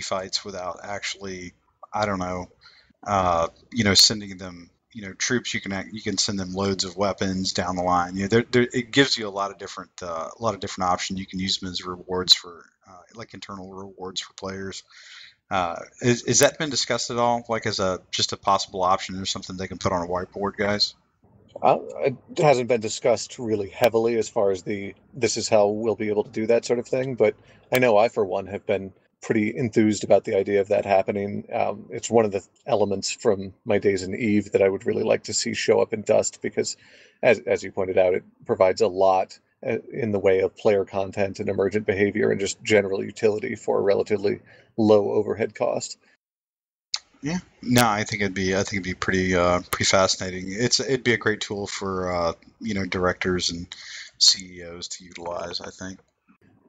fights without actually, I don't know, sending them troops. You can send them loads of weapons down the line. It gives you a lot of different options. You can use them as rewards for like internal rewards for players. Is that been discussed at all, like as just a possible option or something they can put on a whiteboard, guys? It hasn't been discussed really heavily as far as this is how we'll be able to do that sort of thing, but I know I, for one, have been pretty enthused about the idea of that happening. It's one of the elements from my days in EVE that I would really like to see show up in Dust, because, as you pointed out, it provides a lot in the way of player content and emergent behavior and just general utility for a relatively low overhead cost. Yeah, no, I think it'd be pretty fascinating. It'd be a great tool for directors and CEOs to utilize, I think.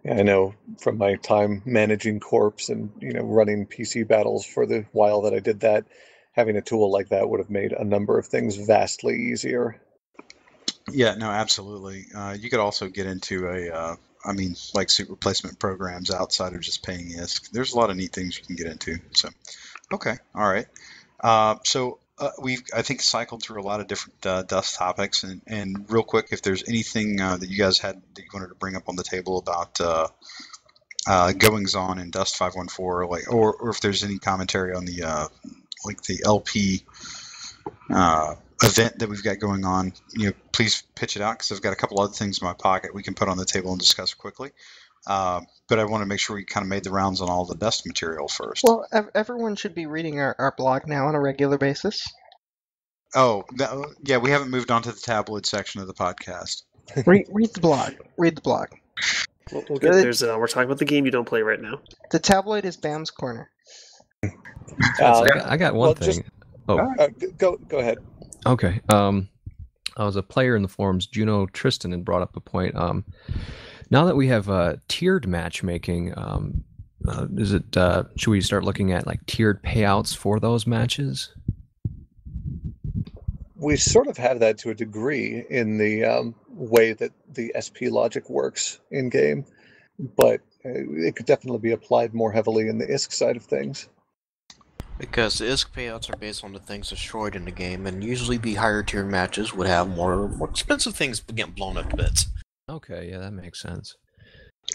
I know from my time managing corps and running PC battles for the while that I did that, having a tool like that would have made a number of things vastly easier. Yeah, no, absolutely. You could also get into like suit replacement programs outside of just paying ISK. There's a lot of neat things you can get into. So, okay, all right. We've, I think, cycled through a lot of different Dust topics, and real quick, if there's anything that you guys had that you wanted to bring up on the table about goings on in Dust 514, like, or if there's any commentary on the the LP event that we've got going on, please pitch it out, because I've got a couple other things in my pocket we can put on the table and discuss quickly. But I want to make sure we kind of made the rounds on all the Dust material first. Well, everyone should be reading our blog now on a regular basis. Oh, yeah, we haven't moved on to the tabloid section of the podcast. Read the blog. Read the blog. We'll get there's we're talking about the game you don't play right now. The tabloid is Bam's Corner. I got one thing. Go ahead. Okay. I was a player in the forums. Juno Tristan had brought up a point. Now that we have tiered matchmaking, should we start looking at like tiered payouts for those matches? We sort of have that to a degree in the way that the SP logic works in game, but it could definitely be applied more heavily in the ISK side of things. Because the ISK payouts are based on the things destroyed in the game, and usually the higher tier matches would have more expensive things get blown up to bits. Okay, yeah, that makes sense.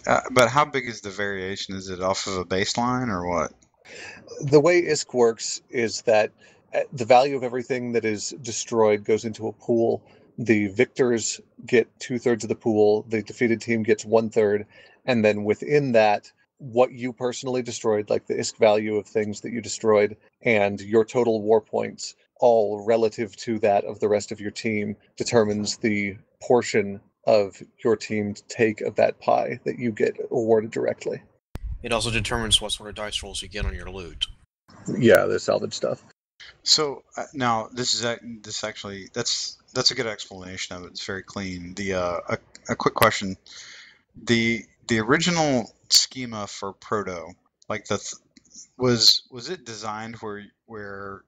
But how big is the variation? Is it off of a baseline or what? The way ISK works is that the value of everything that is destroyed goes into a pool. The victors get 2/3 of the pool, the defeated team gets 1/3, and then within that, what you personally destroyed, like the ISK value of things that you destroyed, and your total war points all relative to that of the rest of your team determines the portion of your team's take of that pie that you get awarded directly. It also determines what sort of dice rolls you get on your loot. Yeah, the salvage stuff. So now that's a good explanation of it. It's very clean. A quick question: the original schema for Proto, like was it designed where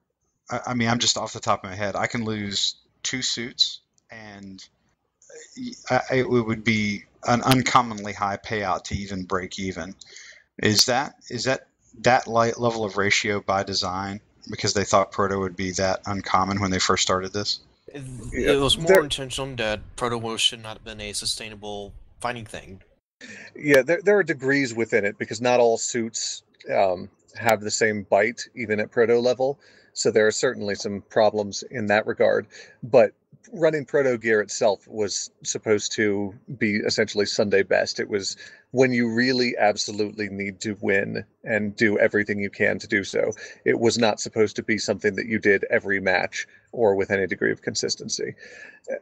I mean, I'm just off the top of my head, I can lose 2 suits and it would be an uncommonly high payout to even break even. Is that level of ratio by design because they thought Proto would be that uncommon when they first started this? It was more intentional that Proto should not have been a sustainable fighting thing. Yeah, there are degrees within it because not all suits have the same bite, even at Proto level. So there are certainly some problems in that regard. But running Proto gear itself was supposed to be essentially Sunday best. It was when you really absolutely need to win and do everything you can to do so. It was not supposed to be something that you did every match or with any degree of consistency.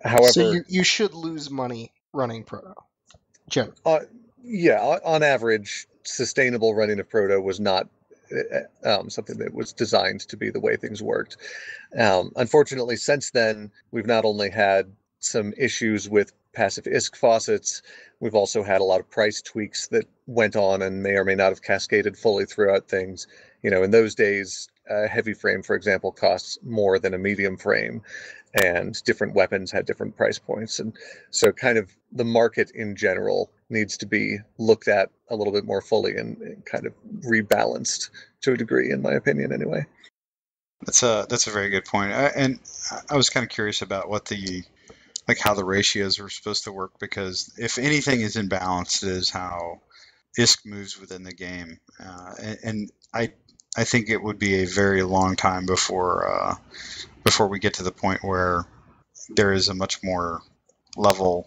However, so you should lose money running Proto. Yeah, on average, sustainable running of Proto was not something that was designed to be the way things worked. Unfortunately, since then, we've not only had some issues with passive ISK faucets, we've also had a lot of price tweaks that went on and may or may not have cascaded fully throughout things. In those days, a heavy frame, for example, costs more than a medium frame, and different weapons had different price points. And so kind of the market in general needs to be looked at a little bit more fully and kind of rebalanced to a degree, in my opinion, anyway. That's a very good point. And I was kind of curious about what how the ratios were supposed to work, because if anything is imbalanced, it is how ISK moves within the game. And I think it would be a very long time before we get to the point where there is a much more leveled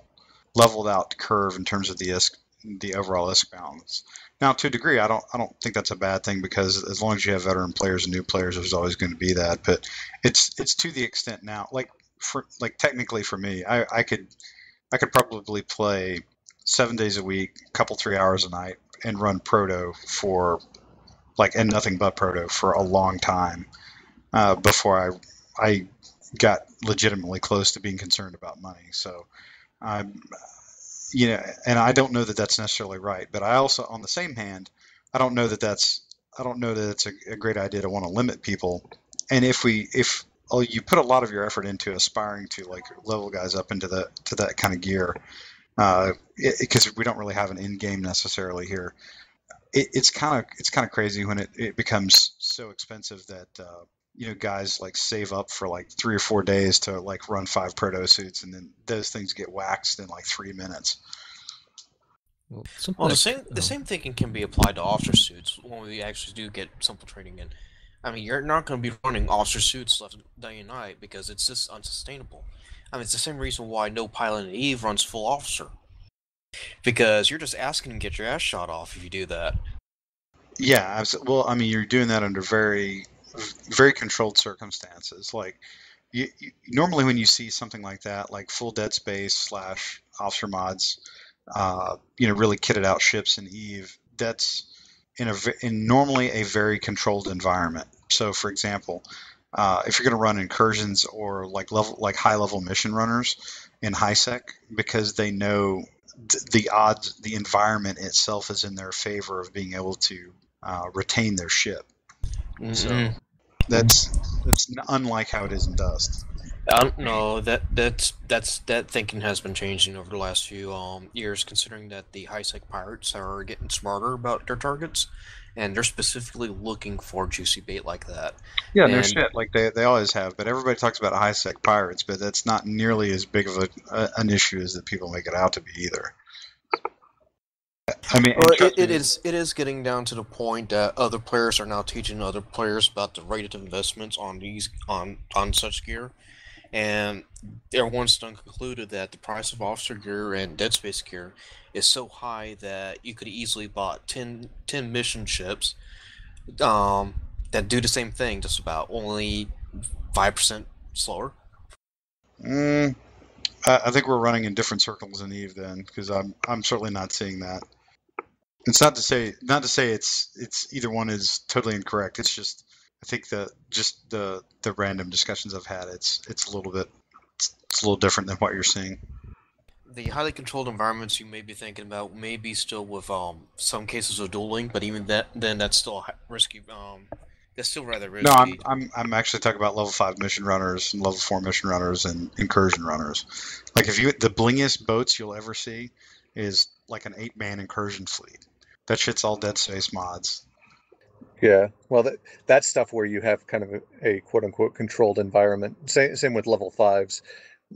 out curve in terms of the overall ISK balance. Now, to a degree, I don't think that's a bad thing, because as long as you have veteran players and new players, there's always going to be that. But it's to the extent now, technically for me, I could probably play 7 days a week, a couple 3 hours a night, and run Proto for and nothing but Proto for a long time before I got legitimately close to being concerned about money. So, and I don't know that that's necessarily right, but I also, on the same hand, I don't know that it's a great idea to want to limit people. And if you put a lot of your effort into aspiring to level guys up into that kind of gear, because we don't really have an end game necessarily here. It's kind of crazy when it becomes so expensive that guys save up for 3 or 4 days to run 5 Proto suits, and then those things get waxed in 3 minutes. Well, the same thinking can be applied to officer suits when we actually do get simple training in. I mean, you're not going to be running officer suits left day and night because it's just unsustainable. I mean, it's the same reason why no pilot in Eve runs full officer. Because you're just asking to get your ass shot off if you do that. Yeah, absolutely. Well, I mean, you're doing that under very, very controlled circumstances. You normally when you see something like that, like full Dead Space / officer mods, really kitted out ships in Eve, that's in normally a very controlled environment. So, for example, if you're going to run incursions or high level mission runners in HiSec, because they know the odds, the environment itself is in their favor of being able to retain their ship. Mm-hmm. So that's unlike how it is in Dust. No, that thinking has been changing over the last few years, considering that the HiSec pirates are getting smarter about their targets, and they're specifically looking for juicy bait like that. Yeah, no shit, they always have. But everybody talks about HiSec pirates, but that's not nearly as big of an issue as that people make it out to be either. I mean, it is getting down to the point that other players are now teaching other players about the rated investments on these on such gear. And everyone's done concluded that the price of officer gear and Dead Space gear is so high that you could easily bought 10 mission ships that do the same thing, just about, only 5% slower? I think we're running in different circles in Eve then, because I'm certainly not seeing that. It's not to say it's either one is totally incorrect. It's just I think the random discussions I've had, it's a little different than what you're seeing. The highly controlled environments you may be thinking about may be still with some cases of dueling, but even then that's still risky. That's still rather risky. No, I'm actually talking about level 5 mission runners and level 4 mission runners and incursion runners. Like the blingiest boats you'll ever see is like an 8-man incursion fleet. That shit's all Dead Space mods. Yeah, well, that's stuff where you have kind of a quote-unquote controlled environment. Same with level 5s,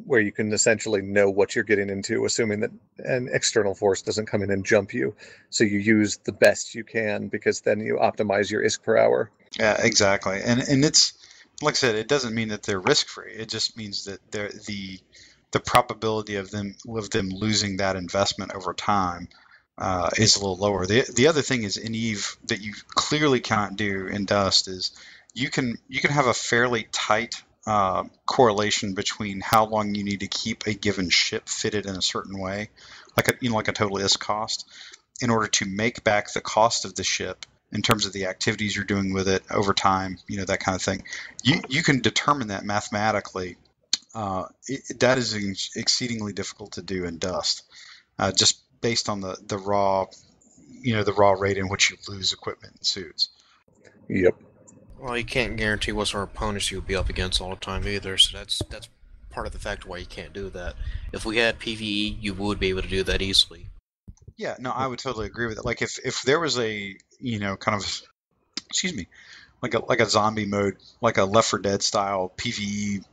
where you can essentially know what you're getting into, assuming that an external force doesn't come in and jump you. So you use the best you can, because then you optimize your ISK per hour. Yeah, exactly. And it's, like I said, it doesn't mean that they're risk-free. It just means that the probability of them losing that investment over time is a little lower. The other thing is in Eve that you clearly cannot do in Dust is you can have a fairly tight correlation between how long you need to keep a given ship fitted in a certain way, like a total ISK cost, in order to make back the cost of the ship in terms of the activities you're doing with it over time, that kind of thing. You can determine that mathematically. That is exceedingly difficult to do in Dust, just based on the raw rate in which you lose equipment and suits. Yep. Well, you can't guarantee what sort of opponents you'll be up against all the time either, so that's part of the factor why you can't do that. If we had PvE, you would be able to do that easily. Yeah, no, I would totally agree with it. Like if there was a kind of, excuse me, like a zombie mode, like a Left 4 Dead style PvE,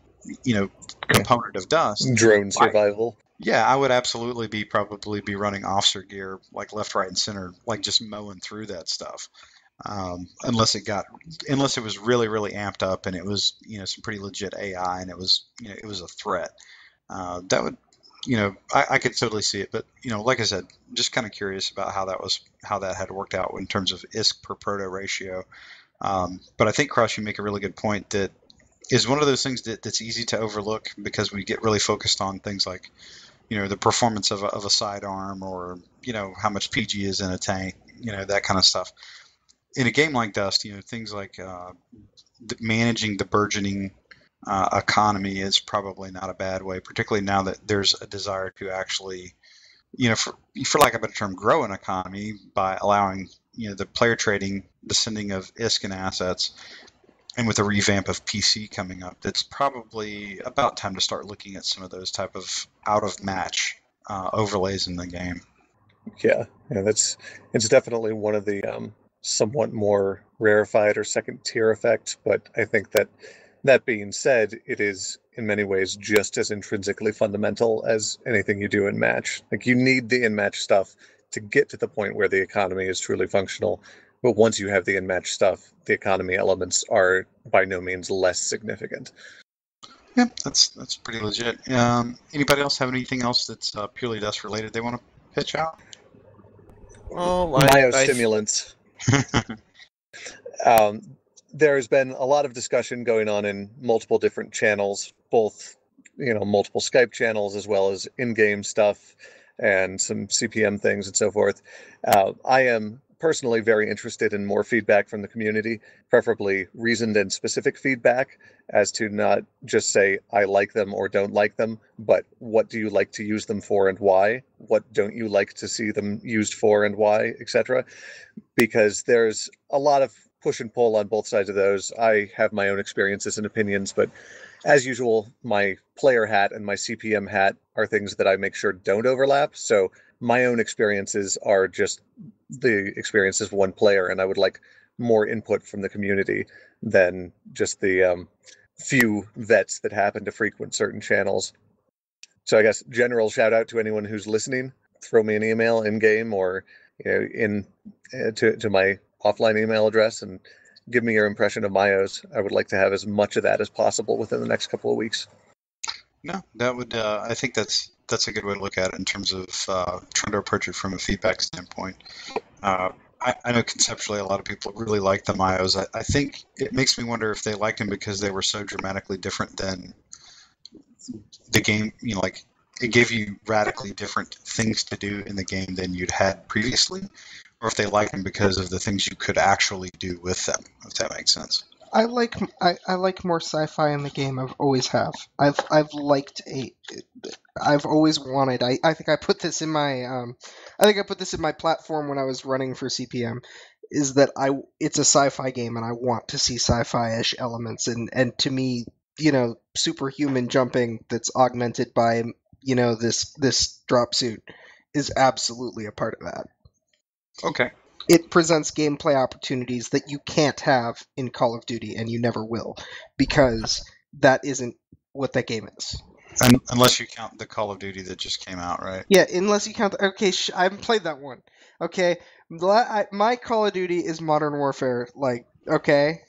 component of Dust, drone survival. Yeah, I would absolutely probably be running officer gear, like left, right, and center, like just mowing through that stuff. Unless it was really, really amped up and it was, some pretty legit AI and it was a threat. That would, I could totally see it. But, like I said, just kind of curious about how that had worked out in terms of ISK per proto ratio. But I think, Cross, you make a really good point that is one of those things that's easy to overlook because we get really focused on things like, the performance of a sidearm or, how much PG is in a tank, that kind of stuff. In a game like Dust, things like managing the burgeoning economy is probably not a bad way, particularly now that there's a desire to actually, for lack of a better term, grow an economy by allowing, the player trading, the sending of ISK and assets. And with a revamp of PC coming up, it's probably about time to start looking at some of those type of out-of-match overlays in the game. Yeah, it's definitely one of the somewhat more rarefied or second-tier effects, but I think that being said, it is in many ways just as intrinsically fundamental as anything you do in match. Like, you need the in-match stuff to get to the point where the economy is truly functional. But once you have the in-match stuff, the economy elements are by no means less significant. Yeah, that's pretty legit. Anybody else have anything else that's purely Dust related they want to pitch out? Well, myostimulants. There's been a lot of discussion going on in multiple different channels, both multiple Skype channels as well as in-game stuff and some CPM things and so forth. I am personally very interested in more feedback from the community, preferably reasoned and specific feedback as to not just say, I like them or don't like them, but what do you like to use them for and why? What don't you like to see them used for and why, etc. Because there's a lot of push and pull on both sides of those. I have my own experiences and opinions, but as usual, my player hat and my CPM hat are things that I make sure don't overlap. So my own experiences are just the experiences of one player, and I would like more input from the community than just the few vets that happen to frequent certain channels. So I guess general shout out to anyone who's listening. Throw me an email in game or to my offline email address and give me your impression of Myos. I would like to have as much of that as possible within the next couple of weeks. No, that would. I think that's a good way to look at it in terms of trying to approach it from a feedback standpoint. I I know conceptually a lot of people really like the Myos. I think it makes me wonder if they liked them because they were so dramatically different than the game. Like it gave you radically different things to do in the game than you'd had previously, or if they liked them because of the things you could actually do with them. If that makes sense. I like more sci-fi in the game. I've always have. I've liked I've always wanted. I think I put this in my platform when I was running for CPM. Is that it's a sci-fi game and I want to see sci-fi-ish elements and to me, superhuman jumping that's augmented by this drop suit is absolutely a part of that. Okay. It presents gameplay opportunities that you can't have in Call of Duty, and you never will, because that isn't what that game is. Unless you count the Call of Duty that just came out, right? Yeah, unless you count. Okay, I haven't played that one. Okay, my Call of Duty is Modern Warfare. Like, okay.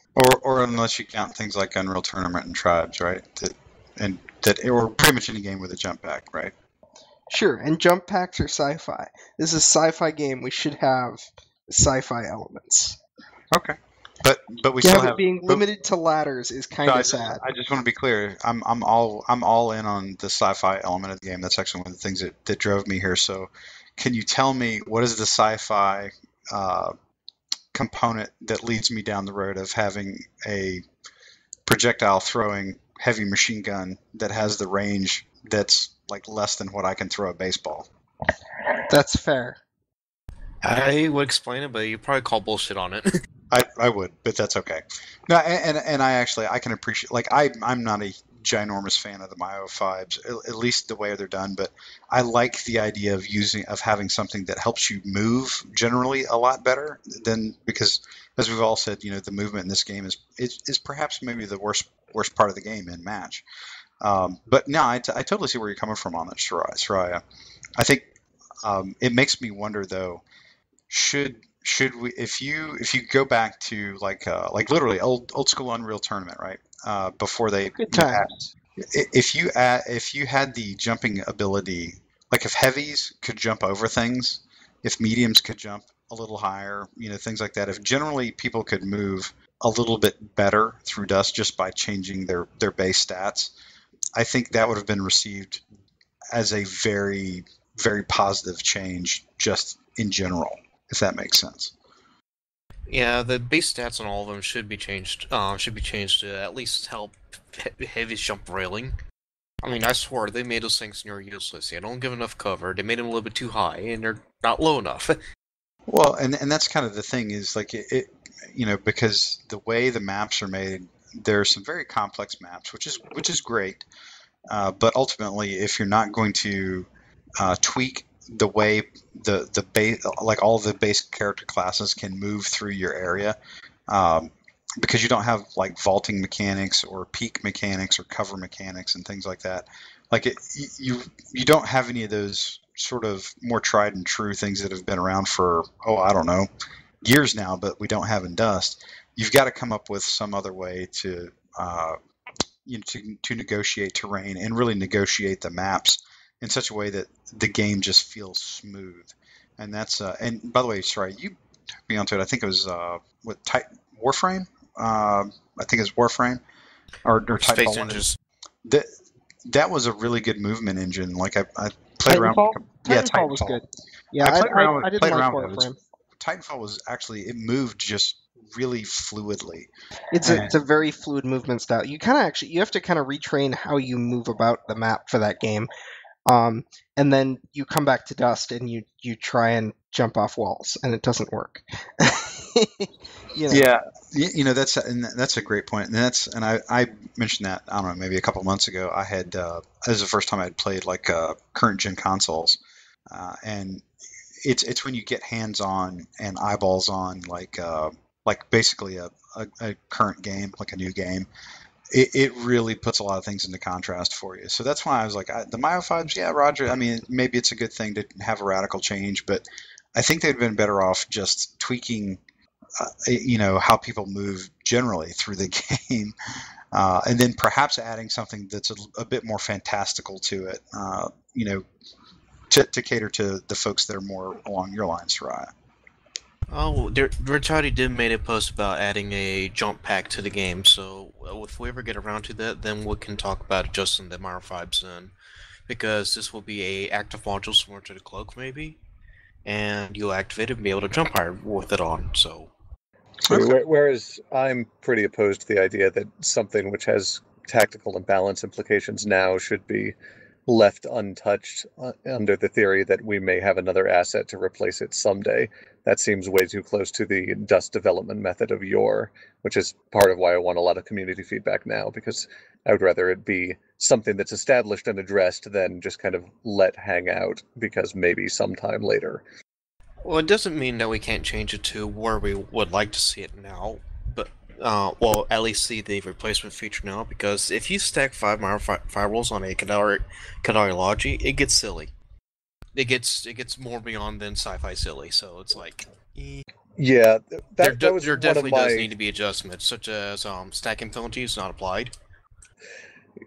Or unless you count things like Unreal Tournament and Tribes, right? Or pretty much any game with a jump pack, right? Sure, and jump packs are sci-fi. This is a sci-fi game. We should have sci-fi elements. Okay, but we still have it being limited to ladders is kind of sad. I just want to be clear. I'm all in on the sci-fi element of the game. That's actually one of the things that drove me here. So, can you tell me what is the sci-fi component that leads me down the road of having a projectile throwing heavy machine gun that has the range that's like less than what I can throw a baseball? That's fair. I would explain it, but you probably call bullshit on it. I would, but that's okay. No, and I can appreciate. Like I'm not a ginormous fan of the myofibs, at least the way they're done. But I like the idea of having something that helps you move generally a lot better than, because as we've all said, the movement in this game is perhaps maybe the worst part of the game in match. But no, I totally see where you're coming from on that, Soraya. I think it makes me wonder though. Should we, if you go back to like literally old school Unreal Tournament, right? Before they good times. If you had the jumping ability, like if heavies could jump over things, if mediums could jump a little higher, things like that. If generally people could move a little bit better through dust just by changing their base stats, I think that would have been received as a very, very positive change just in general, if that makes sense. Yeah, the base stats on all of them should be changed. Should be changed to at least help heavy jump railing. I mean, I swear they made those things near useless. They don't give enough cover. They made them a little bit too high, and they're not low enough. Well, and that's kind of the thing is like it because the way the maps are made, there are some very complex maps, which is great. But ultimately, if you're not going to tweak the way the base, like all the base character classes can move through your area, because you don't have like vaulting mechanics or peak mechanics or cover mechanics and things like that. Like you don't have any of those sort of more tried and true things that have been around for I don't know, years now, but we don't have in Dust. You've got to come up with some other way to to negotiate terrain and really negotiate the maps in such a way that the game just feels smooth. And that's and by the way, sorry, you took me onto it. I think it was Warframe. I think it's Warframe or Space Engines. That was a really good movement engine. Like I played around. Titanfall was good. Yeah, I didn't like Warframe. Titanfall was actually, it moved just really fluidly. It's a very fluid movement style. You have to kind of retrain how you move about the map for that game. And then you come back to Dust and you try and jump off walls and it doesn't work. Yeah, that's a great point. And I mentioned that, I don't know, maybe a couple months ago. I had that was the first time I'd played like current gen consoles, and it's when you get hands on and eyeballs on like basically a current game, like a new game. It really puts a lot of things into contrast for you. So that's why I was like, the myofibs, yeah, Roger. I mean, maybe it's a good thing to have a radical change, but I think they'd been better off just tweaking, how people move generally through the game, and then perhaps adding something that's a bit more fantastical to it, to cater to the folks that are more along your lines, Soraya. Oh, Rich already did made a post about adding a jump pack to the game, so if we ever get around to that, then we can talk about adjusting the modifiers then. Because this will be a active module similar to the cloak, maybe, and you'll activate it and be able to jump higher with it on, so... See, whereas I'm pretty opposed to the idea that something which has tactical and balance implications now should be left untouched under the theory that we may have another asset to replace it someday. That seems way too close to the dust development method of yore, which is part of why I want a lot of community feedback now, because I would rather it be something that's established and addressed than just kind of let hang out because maybe sometime later. Well, it doesn't mean that we can't change it to where we would like to see it now, but, well, at least see the replacement feature now, because if you stack 5 myofibrils on a Kadari Logi, it gets silly. It gets more beyond than sci-fi silly, so it's like... Yeah, there definitely does need to be adjustments, such as stacking penalties not applied.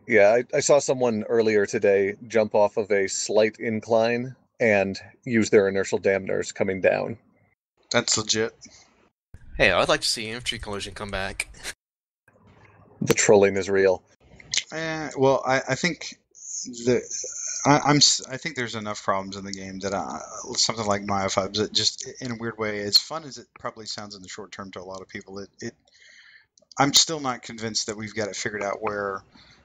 Yeah, I saw someone earlier today jump off of a slight incline and use their inertial dampeners coming down. That's legit. Hey, I'd like to see infantry collision come back. The trolling is real. Well, I think I think there's enough problems in the game that something like myofibs, that just in a weird way, as fun as it probably sounds in the short term to a lot of people, I'm still not convinced that we've got it figured out where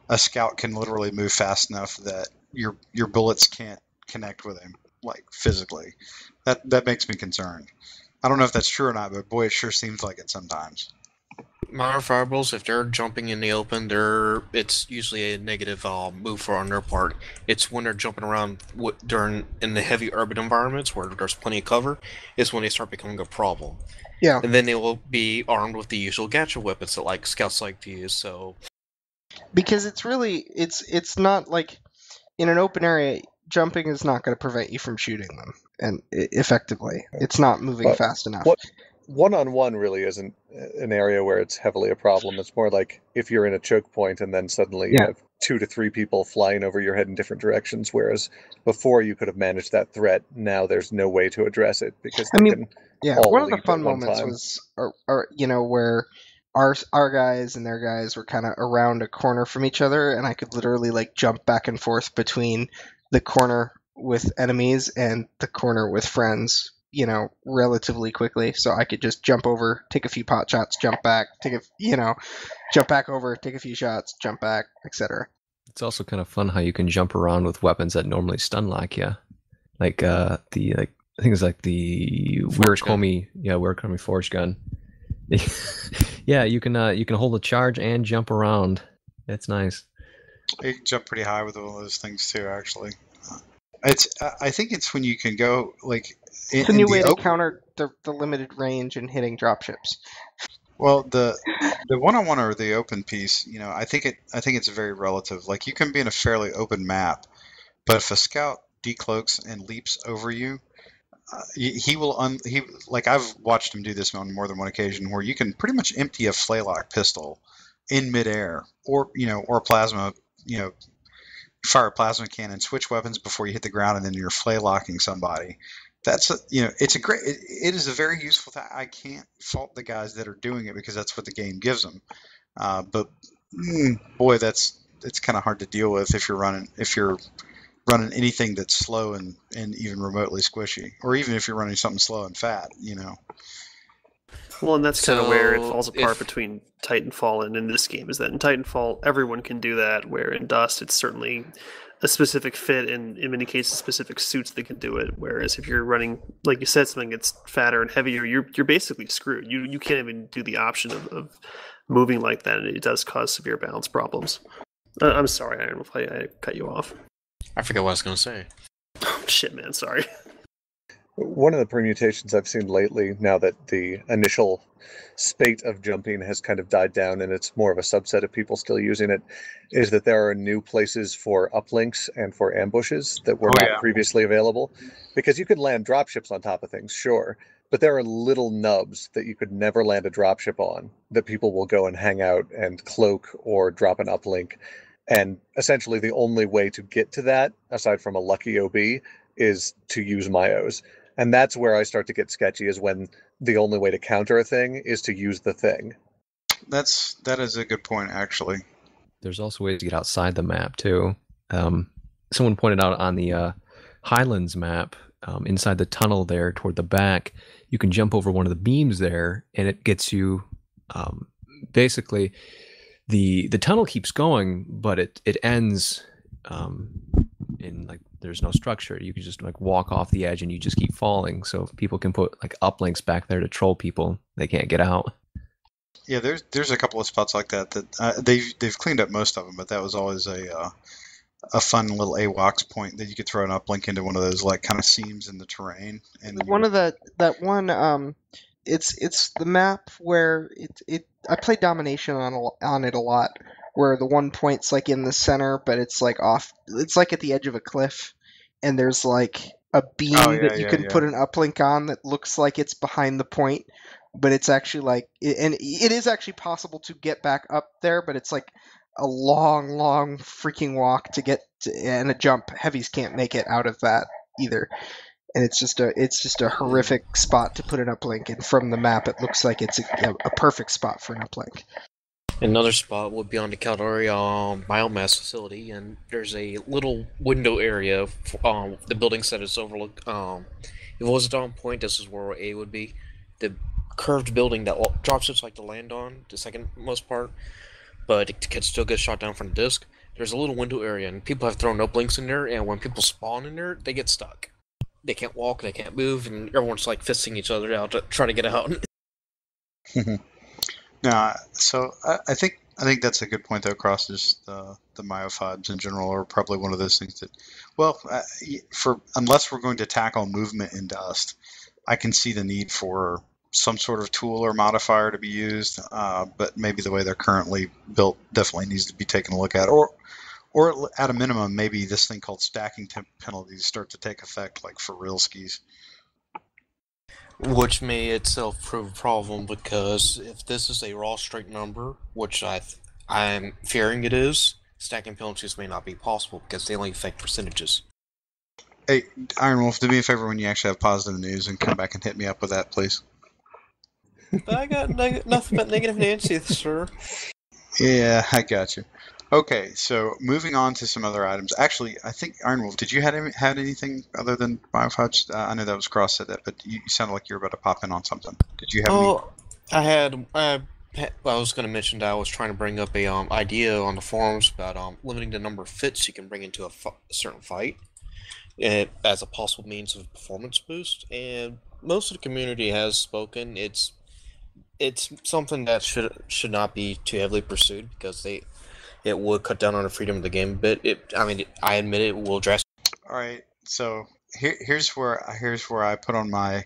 a scout can literally move fast enough that your bullets can't connect with him, like physically. That makes me concerned. I don't know if that's true or not, but boy, it sure seems like it sometimes. Myofibrils, if they're jumping in the open, it's usually a negative move on their part. It's when they're jumping around in the heavy urban environments where there's plenty of cover, is when they start becoming a problem. Yeah. And then they will be armed with the usual gadget weapons that like scouts like to use. So because it's not like in an open area, jumping is not going to prevent you from shooting them, and effectively, it's not moving fast enough. One-on-one really isn't an area where it's heavily a problem. It's more like if you're in a choke point and then suddenly you have 2 to 3 people flying over your head in different directions, whereas before you could have managed that threat, now there's no way to address it because can all one of the leap fun at one moments time. was, where our guys and their guys were kind of around a corner from each other, and I could literally like jump back and forth between the corner with enemies and the corner with friends, relatively quickly. So I could just jump over, take a few pot shots, jump back, jump back over, take a few shots, jump back, etc. It's also kind of fun how you can jump around with weapons that normally stun lock you, like I think it's like the Wirakomi forge gun. Yeah, you can hold a charge and jump around. It's nice. You can jump pretty high with one of those things too. Actually, I think it's when you can go like. It's a new way to counter the limited range and hitting dropships. Well, the one-on-one or the open piece, I think it's very relative. Like you can be in a fairly open map, but if a scout decloaks and leaps over you, he will like I've watched him do this on more than one occasion, where you can pretty much empty a flalock pistol in midair, or or a plasma, fire a plasma cannon, switch weapons before you hit the ground, and then you're flaylocking somebody. That's it is a very useful thing. I can't fault the guys that are doing it because that's what the game gives them. But boy, it's kind of hard to deal with if you're running anything that's slow and even remotely squishy, or even if you're running something slow and fat. Well, and that's kind of where it falls apart between Titanfall and in this game, is that in Titanfall everyone can do that, where in Dust it's certainly a specific fit, and in many cases specific suits that can do it, whereas if you're running, like you said, something that's fatter and heavier, you're basically screwed. You can't even do the option of moving like that, and it does cause severe balance problems. I'm sorry, Iron Wolf, I cut you off. I forgot what I was going to say. Oh, shit, man, sorry. One of the permutations I've seen lately, now that the initial spate of jumping has kind of died down and it's more of a subset of people still using it, is that there are new places for uplinks and for ambushes that were not previously available. Because you could land dropships on top of things, sure, but there are little nubs that you could never land a dropship on that people will go and hang out and cloak or drop an uplink. And essentially the only way to get to that, aside from a lucky OB, is to use myos. And that's where I start to get sketchy, is when the only way to counter a thing is to use the thing. That is a good point, actually. There's also ways to get outside the map too. Someone pointed out on the Highlands map, inside the tunnel there toward the back, you can jump over one of the beams there, and it gets you. Basically, the tunnel keeps going, but it ends in like there's no structure. You can just like walk off the edge, and you just keep falling. So people can put like uplinks back there to troll people. They can't get out. Yeah, there's a couple of spots like that they've cleaned up most of them, but that was always a fun little AWOX point that you could throw an uplink into one of those like kind of seams in the terrain. And it's the map where I play domination on it a lot, where the one point's like in the center, but it's like off. It's like at the edge of a cliff, and there's like a beam that you can put an uplink on that looks like it's behind the point, but it's actually like, and it is actually possible to get back up there, but it's like a long freaking walk to get to, and a jump. Heavies can't make it out of that either. And it's just a horrific spot to put an uplink, and from the map it looks like it's a perfect spot for an uplink. Another spot would be on the Caldera biomass facility, and there's a little window area. The buildings that is overlooked. If it was a down point, this is where A would be. The curved building that drops its like to land on, the second most part, but it can still get shot down from the disc. There's a little window area, and people have thrown uplinks in there, and when people spawn in there, they get stuck. They can't walk, they can't move, and everyone's like fisting each other out to try to get out. So I think that's a good point though. Across just the myofibs in general are probably one of those things that, well, unless we're going to tackle movement in dust, I can see the need for some sort of tool or modifier to be used. But maybe the way they're currently built definitely needs to be taken a look at, or at a minimum, maybe this thing called stacking penalties start to take effect, like for real skis. Which may itself prove a problem, because if this is a raw straight number, which I'm fearing it is, stacking penalties may not be possible because they only affect percentages. Hey, Iron Wolf, do me a favor when you actually have positive news and come back and hit me up with that, please. I got nothing but negative Nancy, sir. Yeah, I got you. Okay, so moving on to some other items. Actually, I think, Iron Wolf, did you had anything other than biofibs? I know that was Cross said that, but you sounded like you were about to pop in on something. Did you have any? I was going to mention that I was trying to bring up a idea on the forums about limiting the number of fits you can bring into a certain fight as a possible means of performance boost, and most of the community has spoken. It's something that should not be too heavily pursued, because it would cut down on the freedom of the game a bit. I admit it will drastically. All right, so here's where I put on my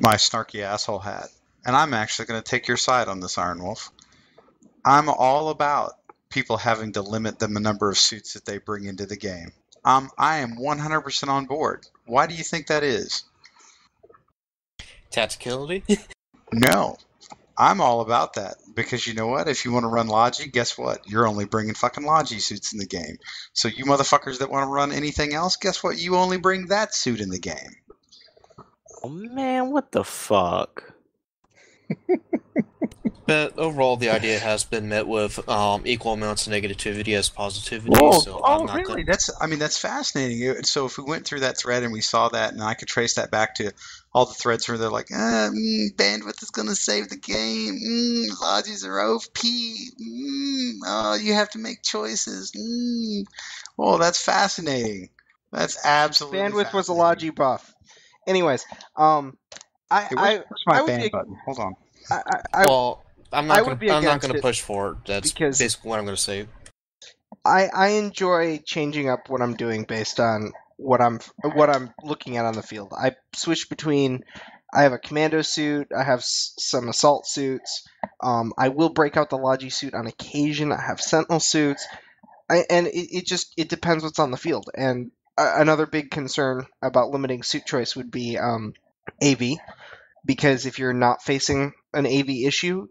snarky asshole hat, and I'm actually going to take your side on this, Iron Wolf. I'm all about people having to limit the number of suits that they bring into the game. I am 100% on board. Why do you think that is? Tacticality? No. I'm all about that, because you know what? If you want to run Logi, guess what? You're only bringing fucking Logi suits in the game. So you motherfuckers that want to run anything else, guess what? You only bring that suit in the game. Oh man, what the fuck? But overall, the idea has been met with equal amounts of negativity as positivity. Whoa. So Really? That's fascinating. So if we went through that thread and we saw that, and I could trace that back to all the threads where they're like, bandwidth is going to save the game. Logis are OP. Oh, you have to make choices. Oh, that's fascinating. That's absolutely Bandwidth was a Logi buff. Anyways, where's my ban button? Hold on. I'm not going to push for it. That's basically what I'm going to say. I enjoy changing up what I'm doing based on what I'm looking at on the field. I switch between. I have a commando suit. I have some assault suits. I will break out the Logi suit on occasion. I have sentinel suits, and it depends what's on the field. And another big concern about limiting suit choice would be AV, because if you're not facing an AV issue,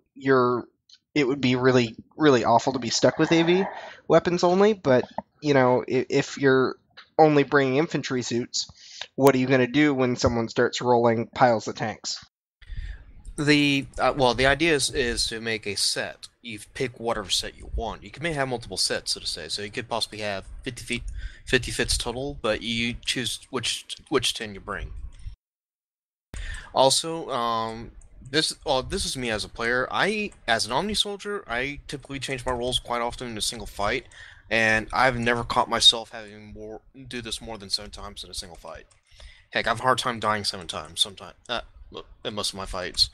it would be really, really awful to be stuck with AV weapons only. But if you're only bringing infantry suits, what are you going to do when someone starts rolling piles of tanks? The idea is to make a set. You pick whatever set you want. You may have multiple sets, so to say. So you could possibly have 50 fits total, but you choose which 10 you bring. Also, this is me as a player. As an Omni Soldier, I typically change my roles quite often in a single fight, and I've never caught myself having do this more than 7 times in a single fight. Heck, I have a hard time dying 7 times sometimes in most of my fights.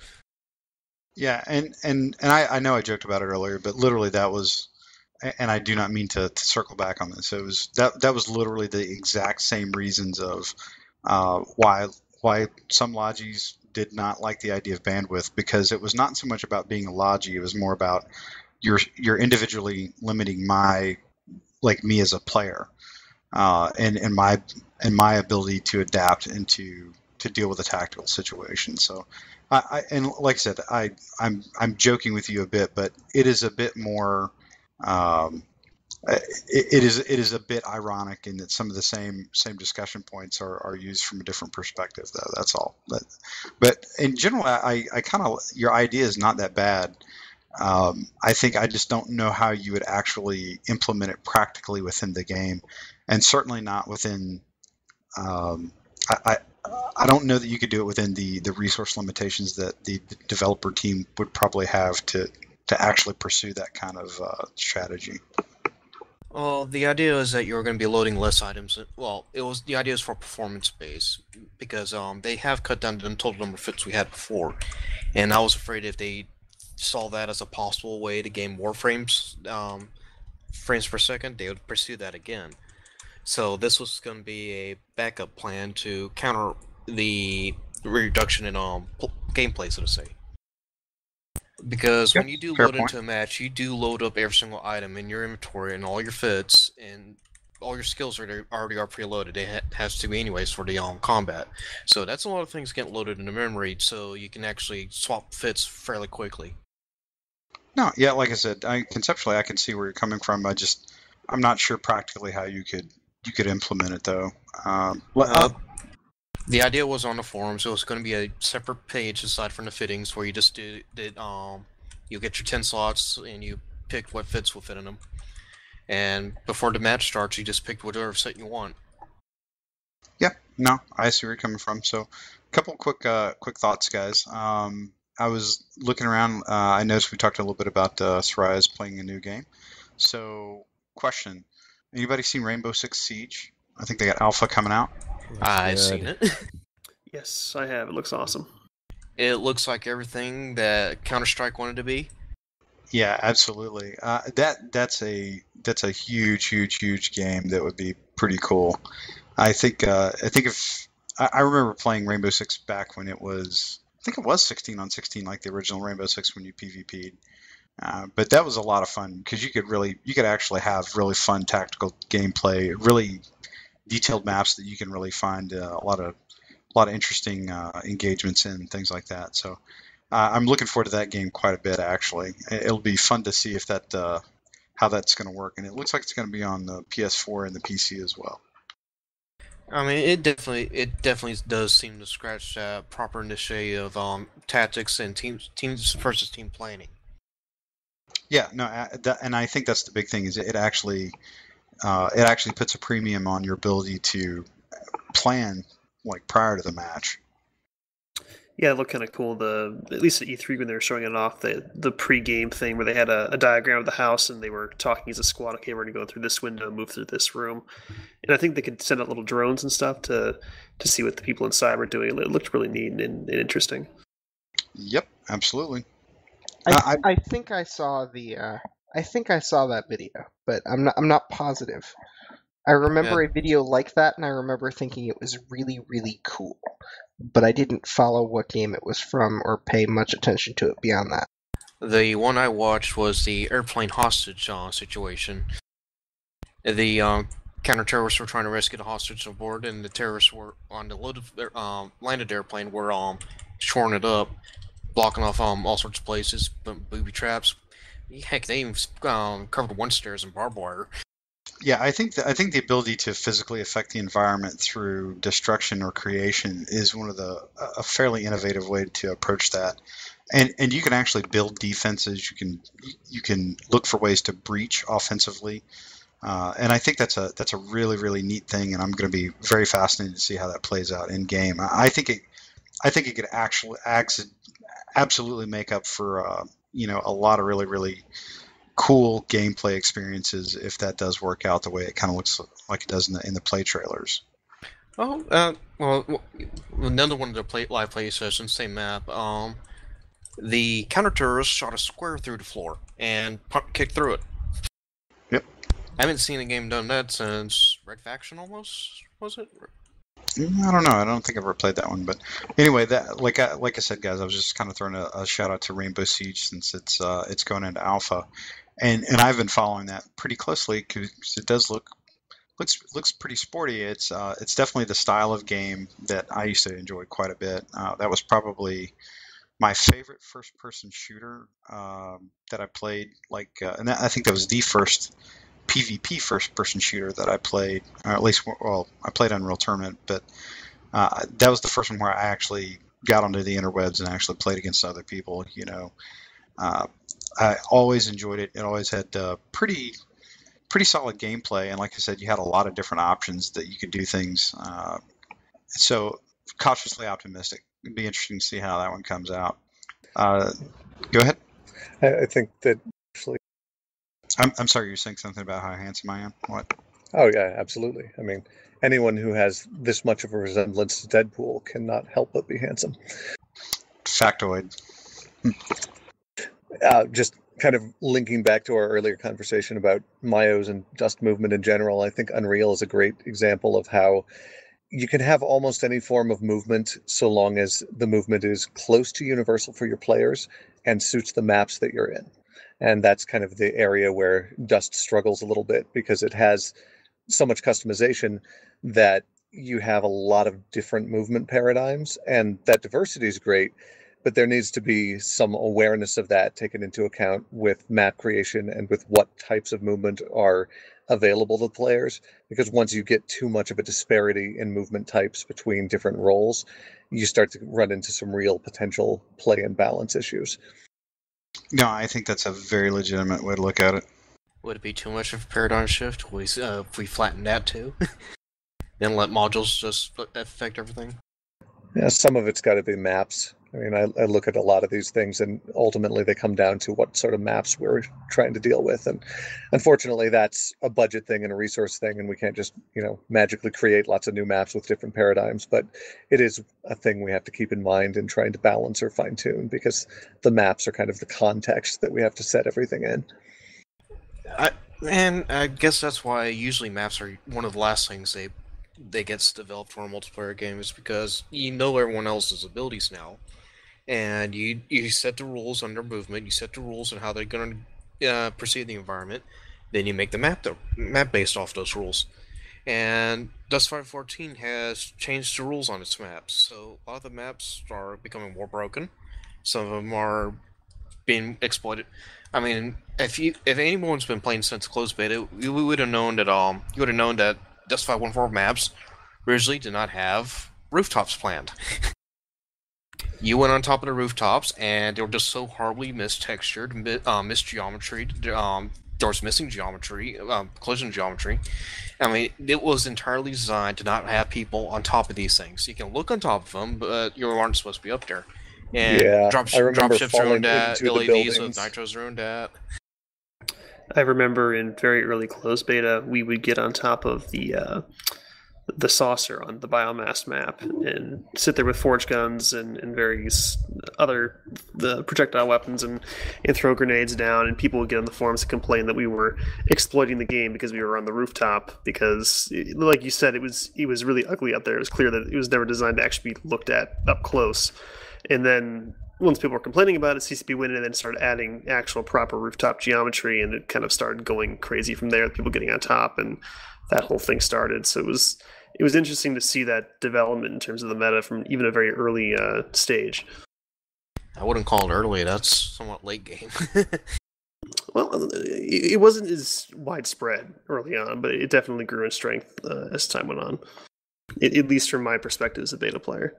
Yeah, and I know I joked about it earlier, but literally that was, and I do not mean to circle back on this. It was that was literally the exact same reasons of why some lodges did not like the idea of bandwidth, because it was not so much about being a logie, it was more about you're individually limiting me as a player, and my ability to adapt and to deal with a tactical situation. So and like I said, I'm joking with you a bit, but it is a bit more. It is a bit ironic in that some of the same discussion points are used from a different perspective, though. That's all. But in general, I kind of, your idea is not that bad. I think I just don't know how you would actually implement it practically within the game, and certainly not within. I don't know that you could do it within the resource limitations that the developer team would probably have to actually pursue that kind of strategy. Well, the idea is that you're going to be loading less items. Well, the idea is for performance base, because they have cut down the total number of fits we had before, and I was afraid if they saw that as a possible way to gain more frames per second, they would pursue that again. So this was going to be a backup plan to counter the reduction in gameplay, so to say. Because when you do load into a match, you do load up every single item in your inventory and all your fits, and all your skills already are preloaded. It has to be anyways for the combat. So that's a lot of things getting loaded into memory, so you can actually swap fits fairly quickly. No, yeah, like I said, conceptually I can see where you're coming from. I'm not sure practically how you could implement it, though. The idea was on the forums. It was going to be a separate page aside from the fittings, where you just you get your 10 slots and you pick what fits will fit in them. And before the match starts, you just pick whatever set you want. Yeah, no, I see where you're coming from. So, a couple quick thoughts, guys. I was looking around. I noticed we talked a little bit about Soraya playing a new game. So, question: anybody seen Rainbow Six Siege? I think they got Alpha coming out. I've seen it. Yes, I have. It looks awesome. It looks like everything that Counter-Strike wanted to be. Yeah, absolutely. That's a huge game that would be pretty cool. I think if I remember playing Rainbow Six back when it was, I think it was 16 on 16, like the original Rainbow Six when you PvP'd. But that was a lot of fun because you could actually have really fun tactical gameplay, really detailed maps that you can really find a lot of interesting engagements in, things like that. So I'm looking forward to that game quite a bit. Actually, it'll be fun to see if that how that's going to work, and it looks like it's going to be on the PS4 and the PC as well. I mean, it definitely does seem to scratch proper niche of tactics and teams versus team planning. Yeah, no, and I think that's the big thing is it actually puts a premium on your ability to plan like prior to the match. Yeah, it looked kind of cool. At least at E3 when they were showing it off, the pre-game thing where they had a diagram of the house and they were talking as a squad. Okay, we're going to go through this window, move through this room, and I think they could send out little drones and stuff to see what the people inside were doing. It looked really neat and interesting. Yep, absolutely. I think I saw that video, but I'm not positive. I remember a video like that, and I remember thinking it was really, really cool. But I didn't follow what game it was from or pay much attention to it beyond that. The one I watched was the airplane hostage situation. The counter-terrorists were trying to rescue the hostage aboard, and the terrorists were on the landed airplane were shoring it up, blocking off all sorts of places, booby traps. Heck, they even covered one stairs in barbed wire. Yeah, I think the ability to physically affect the environment through destruction or creation is one of a fairly innovative way to approach that. And you can actually build defenses. You can look for ways to breach offensively. And I think that's a really really neat thing, and I'm going to be very fascinated to see how that plays out in game. I think it could actually absolutely make up for a lot of really really cool gameplay experiences if that does work out the way it kind of looks like it does in the play trailers. Oh, well, another one of the live play sessions, same map. The counter-terrorist shot a square through the floor and kicked through it. Yep. I haven't seen a game done that since Red Faction, almost, was it? I don't know. I don't think I've ever played that one, but anyway, that like I said, guys, I was just kind of throwing a shout out to Rainbow Siege since it's going into alpha, and I've been following that pretty closely because it does looks pretty sporty. It's definitely the style of game that I used to enjoy quite a bit. That was probably my favorite first-person shooter that I played. And I think that was the first PvP first-person shooter that I played, or at least, well, I played Unreal Tournament, but that was the first one where I actually got onto the interwebs and actually played against other people. I always enjoyed it. It always had pretty solid gameplay, and like I said, you had a lot of different options that you could do things. So cautiously optimistic. It'd be interesting to see how that one comes out. Go ahead. I think that actually. I'm sorry, you're saying something about how handsome I am? What? Oh yeah, absolutely. I mean, anyone who has this much of a resemblance to Deadpool cannot help but be handsome. Factoid. Just kind of linking back to our earlier conversation about myos and dust movement in general, I think Unreal is a great example of how you can have almost any form of movement so long as the movement is close to universal for your players and suits the maps that you're in. And that's kind of the area where Dust struggles a little bit because it has so much customization that you have a lot of different movement paradigms, and that diversity is great, but there needs to be some awareness of that taken into account with map creation and with what types of movement are available to players, because once you get too much of a disparity in movement types between different roles, you start to run into some real potential play and balance issues. No, I think that's a very legitimate way to look at it. Would it be too much of a paradigm shift if we flatten that too? Then let modules just affect everything? Yeah, some of it's got to be maps. I mean, I look at a lot of these things, and ultimately they come down to what sort of maps we're trying to deal with. And unfortunately, that's a budget thing and a resource thing, and we can't just, magically create lots of new maps with different paradigms. But it is a thing we have to keep in mind in trying to balance or fine tune, because the maps are kind of the context that we have to set everything in. I guess that's why usually maps are one of the last things they gets developed for a multiplayer game, is because you know everyone else's abilities now. And you set the rules under movement, you set the rules on how they're going to perceive the environment, then you make the map based off those rules. And Dust 514 has changed the rules on its maps, so a lot of the maps are becoming more broken. Some of them are being exploited. I mean, if anyone's been playing since closed beta, we would have known that Dust 514 maps originally did not have rooftops planned. You went on top of the rooftops, and they were just so horribly mistextured, missed geometry. There was missing geometry, collision geometry. I mean, it was entirely designed to not have people on top of these things. You can look on top of them, but you aren't supposed to be up there. And yeah, dropships ruined that. LAVs with nitros ruined that. I remember in very early closed beta, we would get on top of the saucer on the Biomassed map and sit there with forge guns and various other the projectile weapons and throw grenades down, and people would get on the forums and complain that we were exploiting the game because we were on the rooftop, because like you said, it was really ugly up there. It was clear that it was never designed to actually be looked at up close. And then once people were complaining about it, CCP went in and then started adding actual proper rooftop geometry, and it kind of started going crazy from there, people getting on top, and that whole thing started. So it was interesting to see that development in terms of the meta from even a very early stage. I wouldn't call it early. That's somewhat late game. Well, it wasn't as widespread early on, but it definitely grew in strength as time went on. At least from my perspective as a beta player.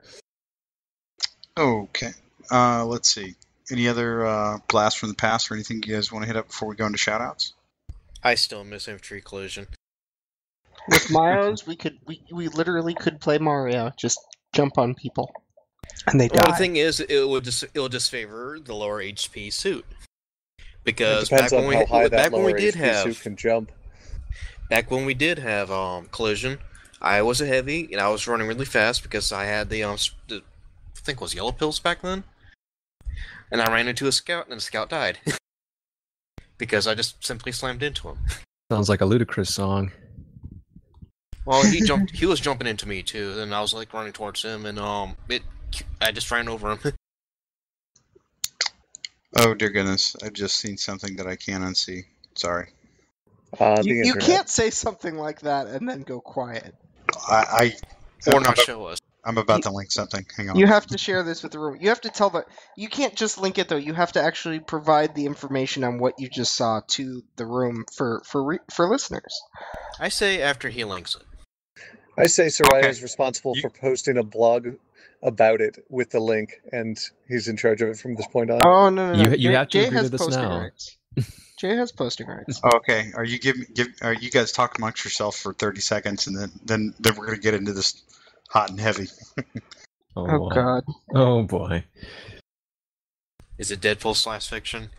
Okay. Let's see. Any other blasts from the past or anything you guys want to hit up before we go into shoutouts? I still miss Infantry Collision. With Myos, we literally could play Mario, just jump on people, and they die. Well, the thing is, it will disfavor the lower HP suit because It depends back on when how high that when lower we did HP have suit can jump. back when we did have collision, I was a heavy and I was running really fast because I had the I think it was yellow pills back then, and I ran into a scout and the scout died because I just simply slammed into him. Sounds like a Ludacris song. Well, he was jumping into me too, and I was like running towards him, and I just ran over him. Oh, dear goodness. I've just seen something that I can't unsee. Sorry. You can't say something like that and then go quiet. Or not show us. I'm about to link something. Hang on. You have to share this with the room. You have to tell you can't just link it though. You have to actually provide the information on what you just saw to the room for listeners. I say after he links it. I say Soraya is responsible for posting a blog about it with the link, and he's in charge of it from this point on. Oh no! You have to Jay agree has to this posting now. rights. Jay has posting rights. Okay. Are you you guys talk amongst yourself for 30 seconds, and then we're gonna get into this hot and heavy. Oh God. Oh boy. Is it Deadpool / fiction?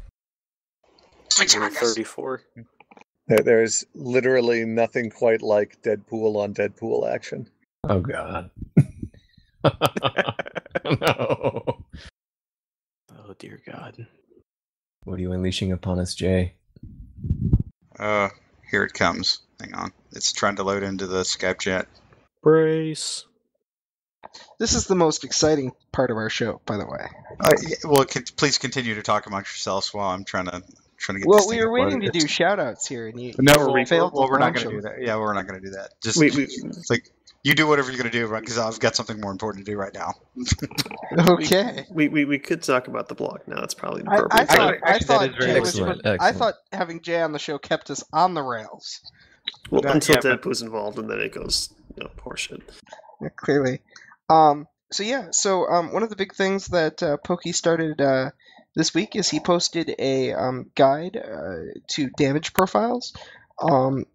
34. There's literally nothing quite like Deadpool on Deadpool action. Oh God. No. Oh dear God. What are you unleashing upon us, Jay? Here it comes. Hang on. It's trying to load into the Skype chat. Brace. This is the most exciting part of our show, by the way. Well, please continue to talk amongst yourselves while I'm trying to get. Well, this we thing were waiting uploaded. to do shout-outs here, and you failed. We're not going to do that. Yeah, we're not going to do that. Just it's like you do whatever you're going to do, because I've got something more important to do right now. Okay. We could talk about the blog now. It's probably the appropriate I thought having Jay on the show kept us on the rails. Well, until Deadpool's involved, and then it goes horseshit. Yeah, clearly. So one of the big things that Pokey started this week is he posted a guide to damage profiles. And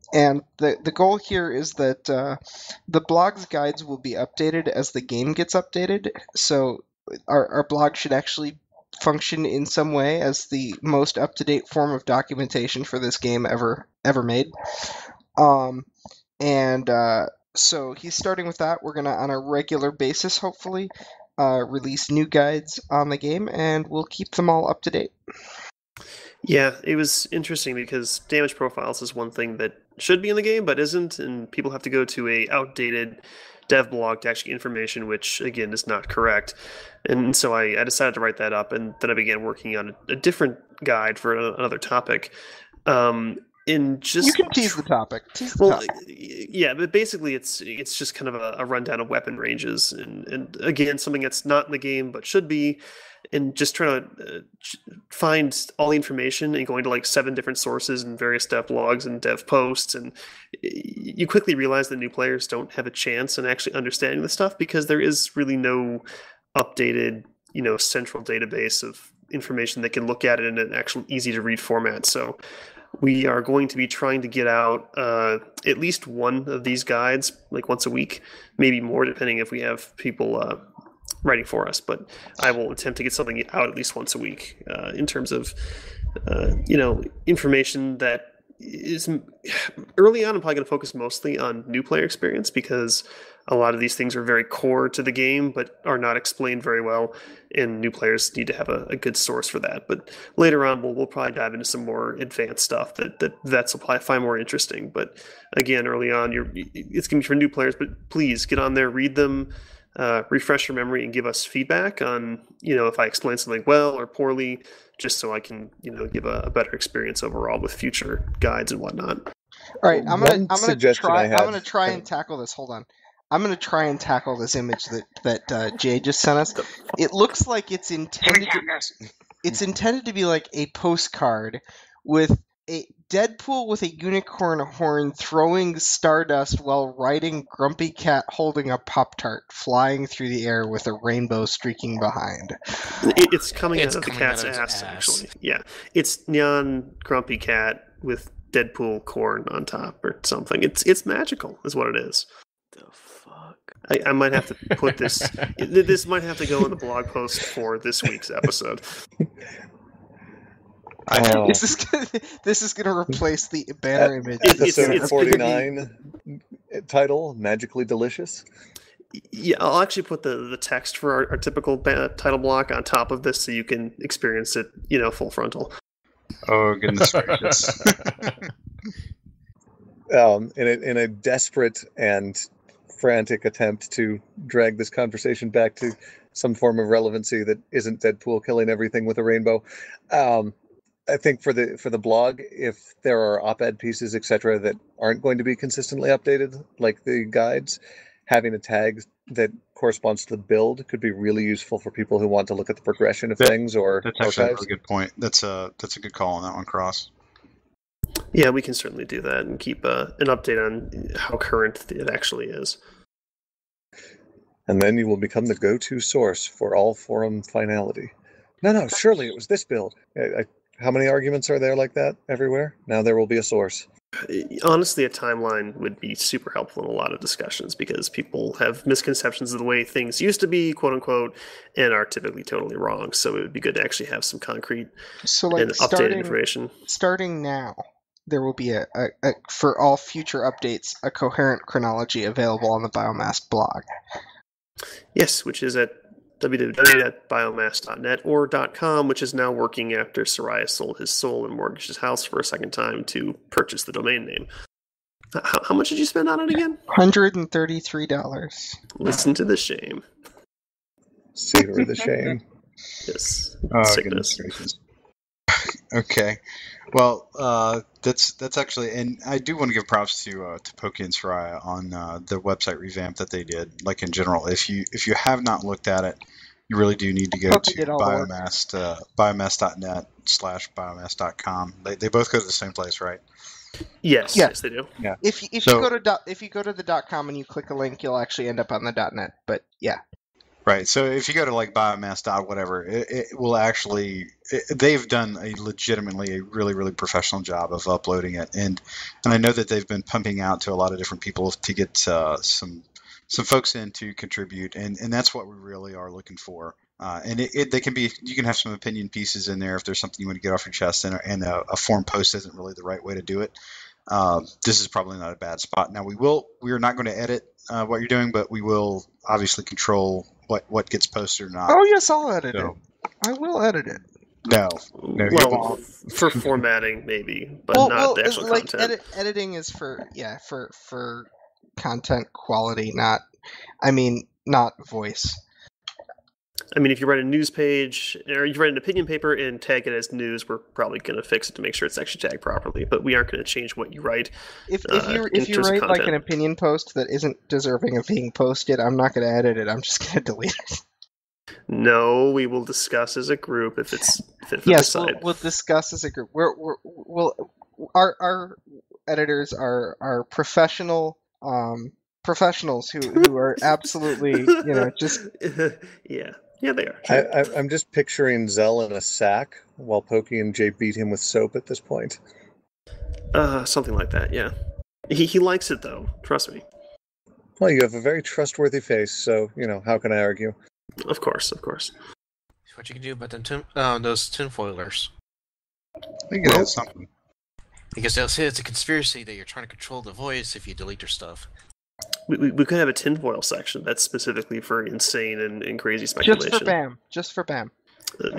the goal here is that the blog's guides will be updated as the game gets updated. So our blog should actually function in some way as the most up-to-date form of documentation for this game ever made. So he's starting with that. We're going to, on a regular basis, hopefully, release new guides on the game, and we'll keep them all up to date. Yeah, it was interesting because damage profiles is one thing that should be in the game but isn't, and people have to go to a outdated dev blog to actually get information, which, again, is not correct. And so I decided to write that up, and then I began working on a different guide for another topic. You can tease the topic. Yeah, but basically it's just kind of a rundown of weapon ranges, and again, something that's not in the game but should be, and just trying to find all the information and going to like 7 different sources and various dev blogs and dev posts, and you quickly realize that new players don't have a chance in actually understanding the stuff because there is really no updated, central database of information that can look at it in an actual easy to read format. So we are going to be trying to get out at least one of these guides, like once a week, maybe more, depending if we have people writing for us. But I will attempt to get something out at least once a week in terms of, information that is early on. I'm probably going to focus mostly on new player experience because a lot of these things are very core to the game but are not explained very well, and new players need to have a good source for that. But later on, we'll probably dive into some more advanced stuff that vets will probably find more interesting. But again, early on, it's going to be for new players, but please get on there, read them, refresh your memory, and give us feedback on, if I explain something well or poorly, just so I can, give a better experience overall with future guides and whatnot. All right, I'm gonna try and tackle this. Hold on. I'm going to try and tackle this image that Jay just sent us. It looks like it's intended to be like a postcard with a Deadpool with a unicorn horn throwing stardust while riding Grumpy Cat holding a Pop-Tart flying through the air with a rainbow streaking behind. It's coming It's out of the coming cat's out of its ass, ass. actually. Yeah. It's neon Grumpy Cat with Deadpool corn on top or something. It's magical, is what it is. The fuck? I might have to put this. This might have to go in the blog post for this week's episode. This is gonna replace the banner image. Episode it's gonna be- 49 title, Magically Delicious. Yeah, I'll actually put the text for our typical title block on top of this so you can experience it, full frontal. Oh, goodness gracious. In a desperate and frantic attempt to drag this conversation back to some form of relevancy that isn't Deadpool killing everything with a rainbow. I think for the blog, if there are op-ed pieces, etc., that aren't going to be consistently updated, like the guides, having a tag that corresponds to the build could be really useful for people who want to look at the progression of things or That's actually a archives. really good point. That's a good call on that one, Cross. Yeah, we can certainly do that and keep an update on how current it actually is. And then you will become the go-to source for all forum finality. No, surely it was this build. How many arguments are there like that everywhere? Now there will be a source. Honestly, a timeline would be super helpful in a lot of discussions because people have misconceptions of the way things used to be, quote unquote, and are typically totally wrong. So it would be good to actually have some concrete and updated information. Starting now, there will be a for all future updates, a coherent chronology available on the Biomassed blog. Yes, which is at www.biomassed.net or .com, which is now working after Soraya sold his soul and mortgaged his house for a second time to purchase the domain name. How much did you spend on it again? $133. Listen to the shame. Savor the shame. Yes. Oh, Sickness. goodness gracious. Okay. Well, that's actually, and I do want to give props to Pokey and Soraya on the website revamp that they did. Like in general, if you have not looked at it, you really do need to go Pokey to did all the work. biomassed.net/biomass.com. They both go to the same place, right? Yes, Yeah. yes, they do. Yeah. If you go to the .com and you click a link, you'll actually end up on the .net. But yeah. Right. So if you go to like biomass whatever, it will actually. They've done a really, really professional job of uploading it, and I know that they've been pumping out to a lot of different people to get some folks in to contribute, and that's what we really are looking for. And they can be. You can have some opinion pieces in there if there's something you want to get off your chest, and a form post isn't really the right way to do it. This is probably not a bad spot. Now we are not going to edit what you're doing, but we will obviously control what gets posted or not. Oh yes, I'll edit So- it. I will edit it. No, you Well, won't. for formatting maybe, but not the actual like content. editing is for content quality, not voice. I mean, if you write a news page or you write an opinion paper and tag it as news, we're probably going to fix it to make sure it's actually tagged properly. But we aren't going to change what you write. If in you terms of write like content. an opinion post that isn't deserving of being posted, I'm not going to edit it. I'm just going to delete it. No, we will discuss as a group if it's fit for Yes, the site. we'll discuss as a group. Our editors are professionals who are absolutely just yeah, they are. Sure. I'm just picturing Zell in a sack while Pokey and Jay beat him with soap at this point. Something like that. Yeah, he likes it though. Trust me. Well, you have a very trustworthy face, so how can I argue? Of course. What you can do about those tinfoilers. I think it is something. Because they'll say it's a conspiracy that you're trying to control the voice if you delete your stuff. We could have a tinfoil section that's specifically for insane and crazy speculation. Just for BAM.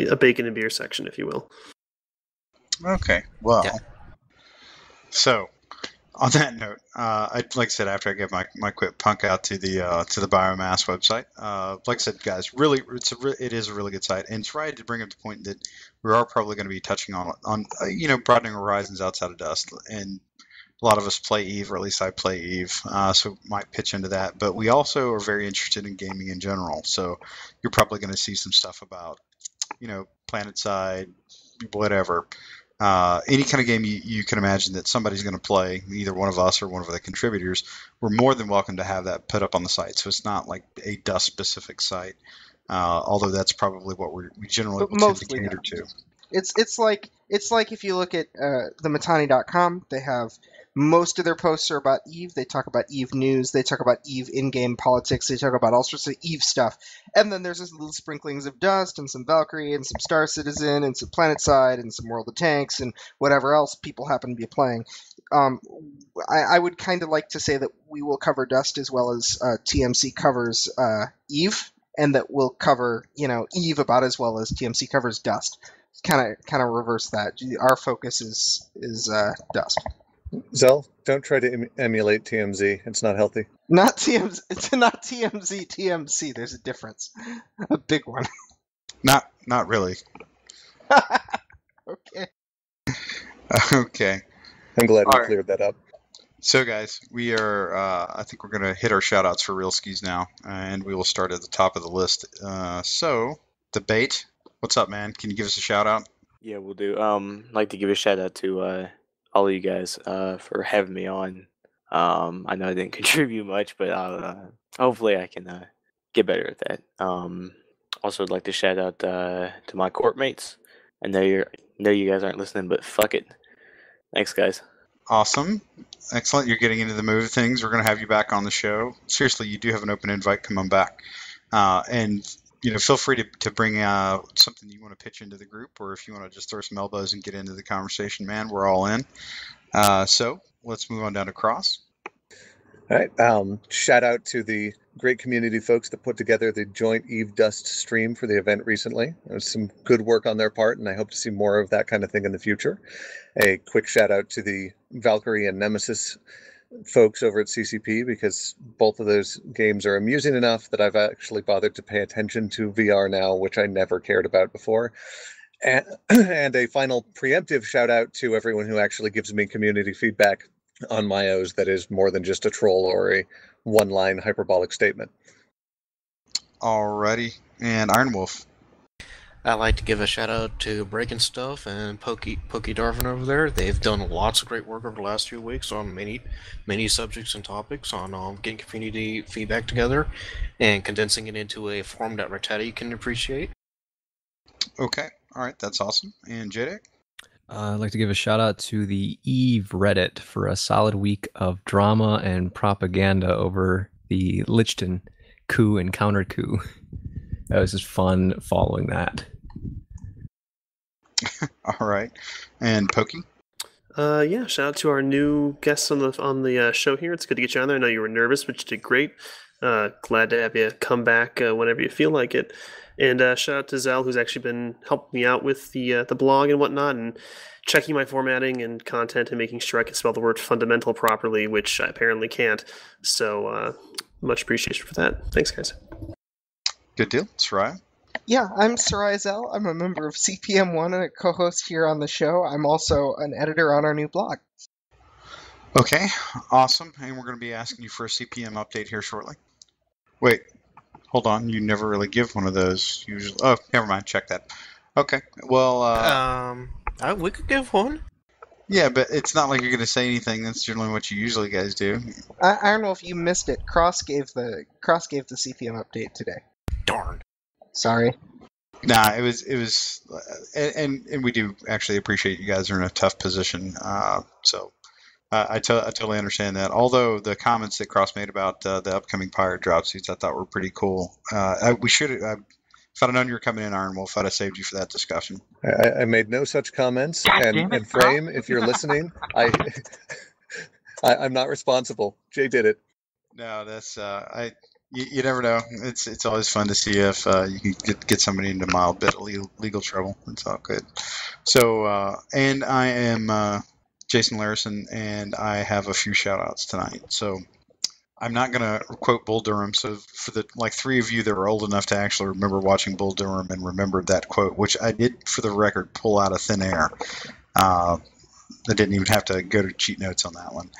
A bacon and beer section, if you will. Okay. Well. Yeah. So, on that note, like I said, after I give my quick punk out to the Biomass website, like I said, guys, really, it is a really good site, and try to bring up the point that we are probably going to be touching on broadening horizons outside of Dust, and a lot of us play Eve, or at least I play Eve, so might pitch into that. But we also are very interested in gaming in general, so you're probably going to see some stuff about, PlanetSide, whatever. any kind of game you can imagine that somebody's going to play, either one of us or one of the contributors, we're more than welcome to have that put up on the site. So it's not like a Dust-specific site, although that's probably what we generally But will tend to mostly cater to. It's like if you look at the Matani.com, they have most of their posts are about Eve. They talk about Eve news. They talk about Eve in-game politics. They talk about all sorts of Eve stuff. And then there's this little sprinklings of Dust and some Valkyrie and some Star Citizen and some Planetside and some World of Tanks and whatever else people happen to be playing. I would kind of like to say that we will cover Dust as well as TMC covers Eve, and that we'll cover Eve about as well as TMC covers Dust. Kind of reverse that. Our focus is Dust. Zell, don't try to emulate TMZ. It's not healthy. Not TMZ. It's not TMZ. TMC. There's a difference, a big one. Not really. Okay. Okay. I'm glad we All right. cleared that up. So, guys, we are. I think we're going to hit our shout-outs for real skis now, and we will start at the top of the list. So, the bait. What's up, man? Can you give us a shout-out? Yeah, we'll do. I'd like to give a shout out to all of you guys for having me on. I know I didn't contribute much, but hopefully I can get better at that. Also, I'd like to shout out to my court mates. I know you guys aren't listening, but fuck it. Thanks, guys. Awesome. Excellent. You're getting into the mood of things. We're going to have you back on the show. Seriously, you do have an open invite. Come on back. And feel free to bring something you want to pitch into the group, or if you want to just throw some elbows and get into the conversation, man, we're all in. So let's move on down to Cross. All right. Shout out to the great community folks that put together the joint Eve Dust stream for the event recently. There was some good work on their part, and I hope to see more of that kind of thing in the future. A quick shout out to the Valkyrie and Nemesis folks over at CCP, because both of those games are amusing enough that I've actually bothered to pay attention to VR now, which I never cared about before. And a final preemptive shout out to everyone who actually gives me community feedback on my O's that is more than just a troll or a one-line hyperbolic statement. Alrighty. And Iron Wolf. I'd like to give a shout out to Breaking Stuff and Pokey Darvin over there. They've done lots of great work over the last few weeks on many subjects and topics on getting community feedback together and condensing it into a form that Rattata can appreciate. Okay. All right. That's awesome. And Jadek? I'd like to give a shout out to the Eve Reddit for a solid week of drama and propaganda over the Lichten coup and counter coup. That was just fun following that. All right. And Pokey? Yeah, shout out to our new guests on the show here. It's good to get you on there. I know you were nervous, but you did great. Glad to have you come back whenever you feel like it. And shout out to Zell, who's actually been helping me out with the blog and whatnot, and checking my formatting and content and making sure I can spell the word fundamental properly, which I apparently can't. So much appreciation for that. Thanks, guys. Good deal. Soraya? Yeah, I'm Sarai Zell. I'm a member of CPM1 and a co-host here on the show. I'm also an editor on our new blog. Okay, awesome. And we're going to be asking you for a CPM update here shortly. Wait, hold on. You never really give one of those usually. Oh, never mind. Check that. Okay. Well, We could give one. yeah, but it's not like you're going to say anything. That's generally what you usually guys do. I don't know if you missed it. Cross gave the CPM update today. Darn. Sorry. Nah, it was, and we do actually appreciate you guys are in a tough position. So I totally understand that. Although the comments that Cross made about the upcoming pirate drop suits, I thought were pretty cool. We should, if I'd have known you were coming in, Iron Wolf, I'd have saved you for that discussion. I made no such comments. And Frame, if you're listening, I'm not responsible. Jay did it. No, that's You never know. It's always fun to see if you can get somebody into a mild bit of legal trouble. It's all good. So, and I am Jason Larison, and I have a few shout-outs tonight. So I'm not going to quote Bull Durham. So for the three of you that were old enough to actually remember watching Bull Durham and remembered that quote, which I did, for the record, pull out of thin air. I didn't even have to go to cheat notes on that one.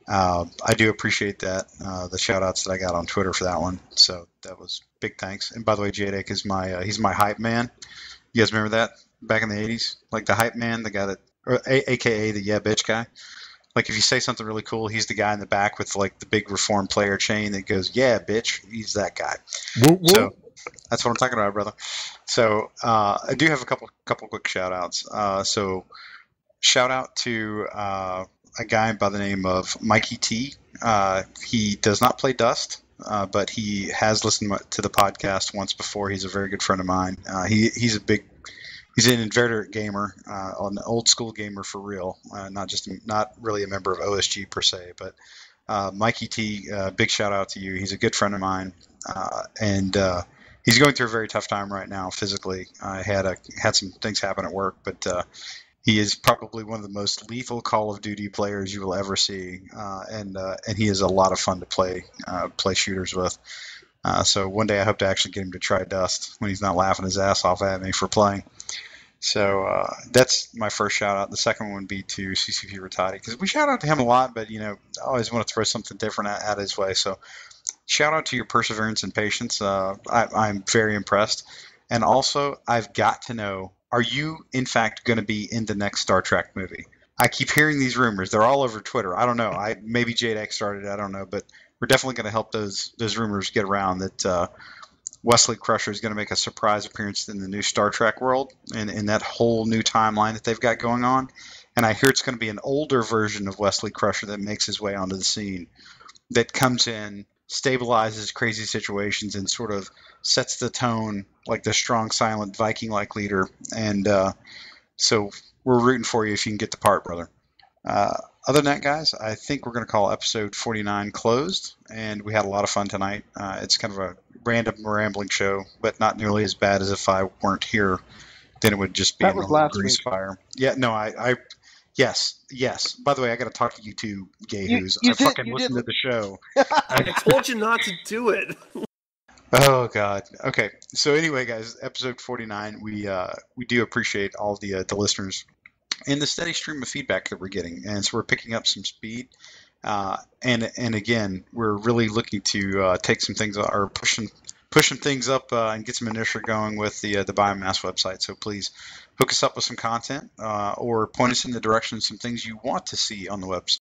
I do appreciate that, the shout-outs that I got on Twitter for that one. So that was big thanks. And by the way, Jadek is he's my hype man. You guys remember that back in the 80s? Like the hype man, the guy that or AKA the yeah bitch guy. Like if you say something really cool, he's the guy in the back with like the big Reformed player chain that goes, yeah, bitch. He's that guy. Whoop, whoop. So that's what I'm talking about, brother. So I do have a couple quick shout outs. So shout out to a guy by the name of Mikey T. He does not play Dust, but he has listened to the podcast once before. He's a very good friend of mine. He's an inveterate gamer, an old school gamer for real, not really a member of OSG per se, but Mikey T, big shout out to you. He's a good friend of mine, and he's going through a very tough time right now physically. I had some things happen at work, but he is probably one of the most lethal Call of Duty players you will ever see, and he is a lot of fun to play shooters with. So one day I hope to actually get him to try Dust when he's not laughing his ass off at me for playing. So that's my first shout out. The second one would be to CCP Ratati, because we shout out to him a lot, but I always want to throw something different at his way. So shout out to your perseverance and patience. I'm very impressed. And also, I've got to know, are you in fact going to be in the next Star Trek movie? I keep hearing these rumors. They're all over Twitter. I don't know. Maybe Jadek started it. I don't know, but we're definitely going to help those rumors get around that Wesley Crusher is going to make a surprise appearance in the new Star Trek world and in that whole new timeline that they've got going on. And I hear it's going to be an older version of Wesley Crusher that makes his way onto the scene, that comes in, stabilizes crazy situations, and sort of sets the tone like the strong, silent Viking-like leader. And so we're rooting for you if you can get the part, brother. Other than that, guys, I think we're going to call episode 49 closed, and we had a lot of fun tonight. It's kind of a random, rambling show, but not nearly as bad as if I weren't here. Then it would just be That was last grease week. fire. Yeah, no, yes. By the way, I got to talk to you two, gay-hoos. you I did- fucking you listened did- to the show. I told you not to do it. Oh God. Okay. So anyway, guys, episode 49. We do appreciate all the listeners and the steady stream of feedback that we're getting, and so we're picking up some speed. And again, we're really looking to take some things or push some things up and get some inertia going with the Biomassed website. So please hook us up with some content or point us in the direction of some things you want to see on the website.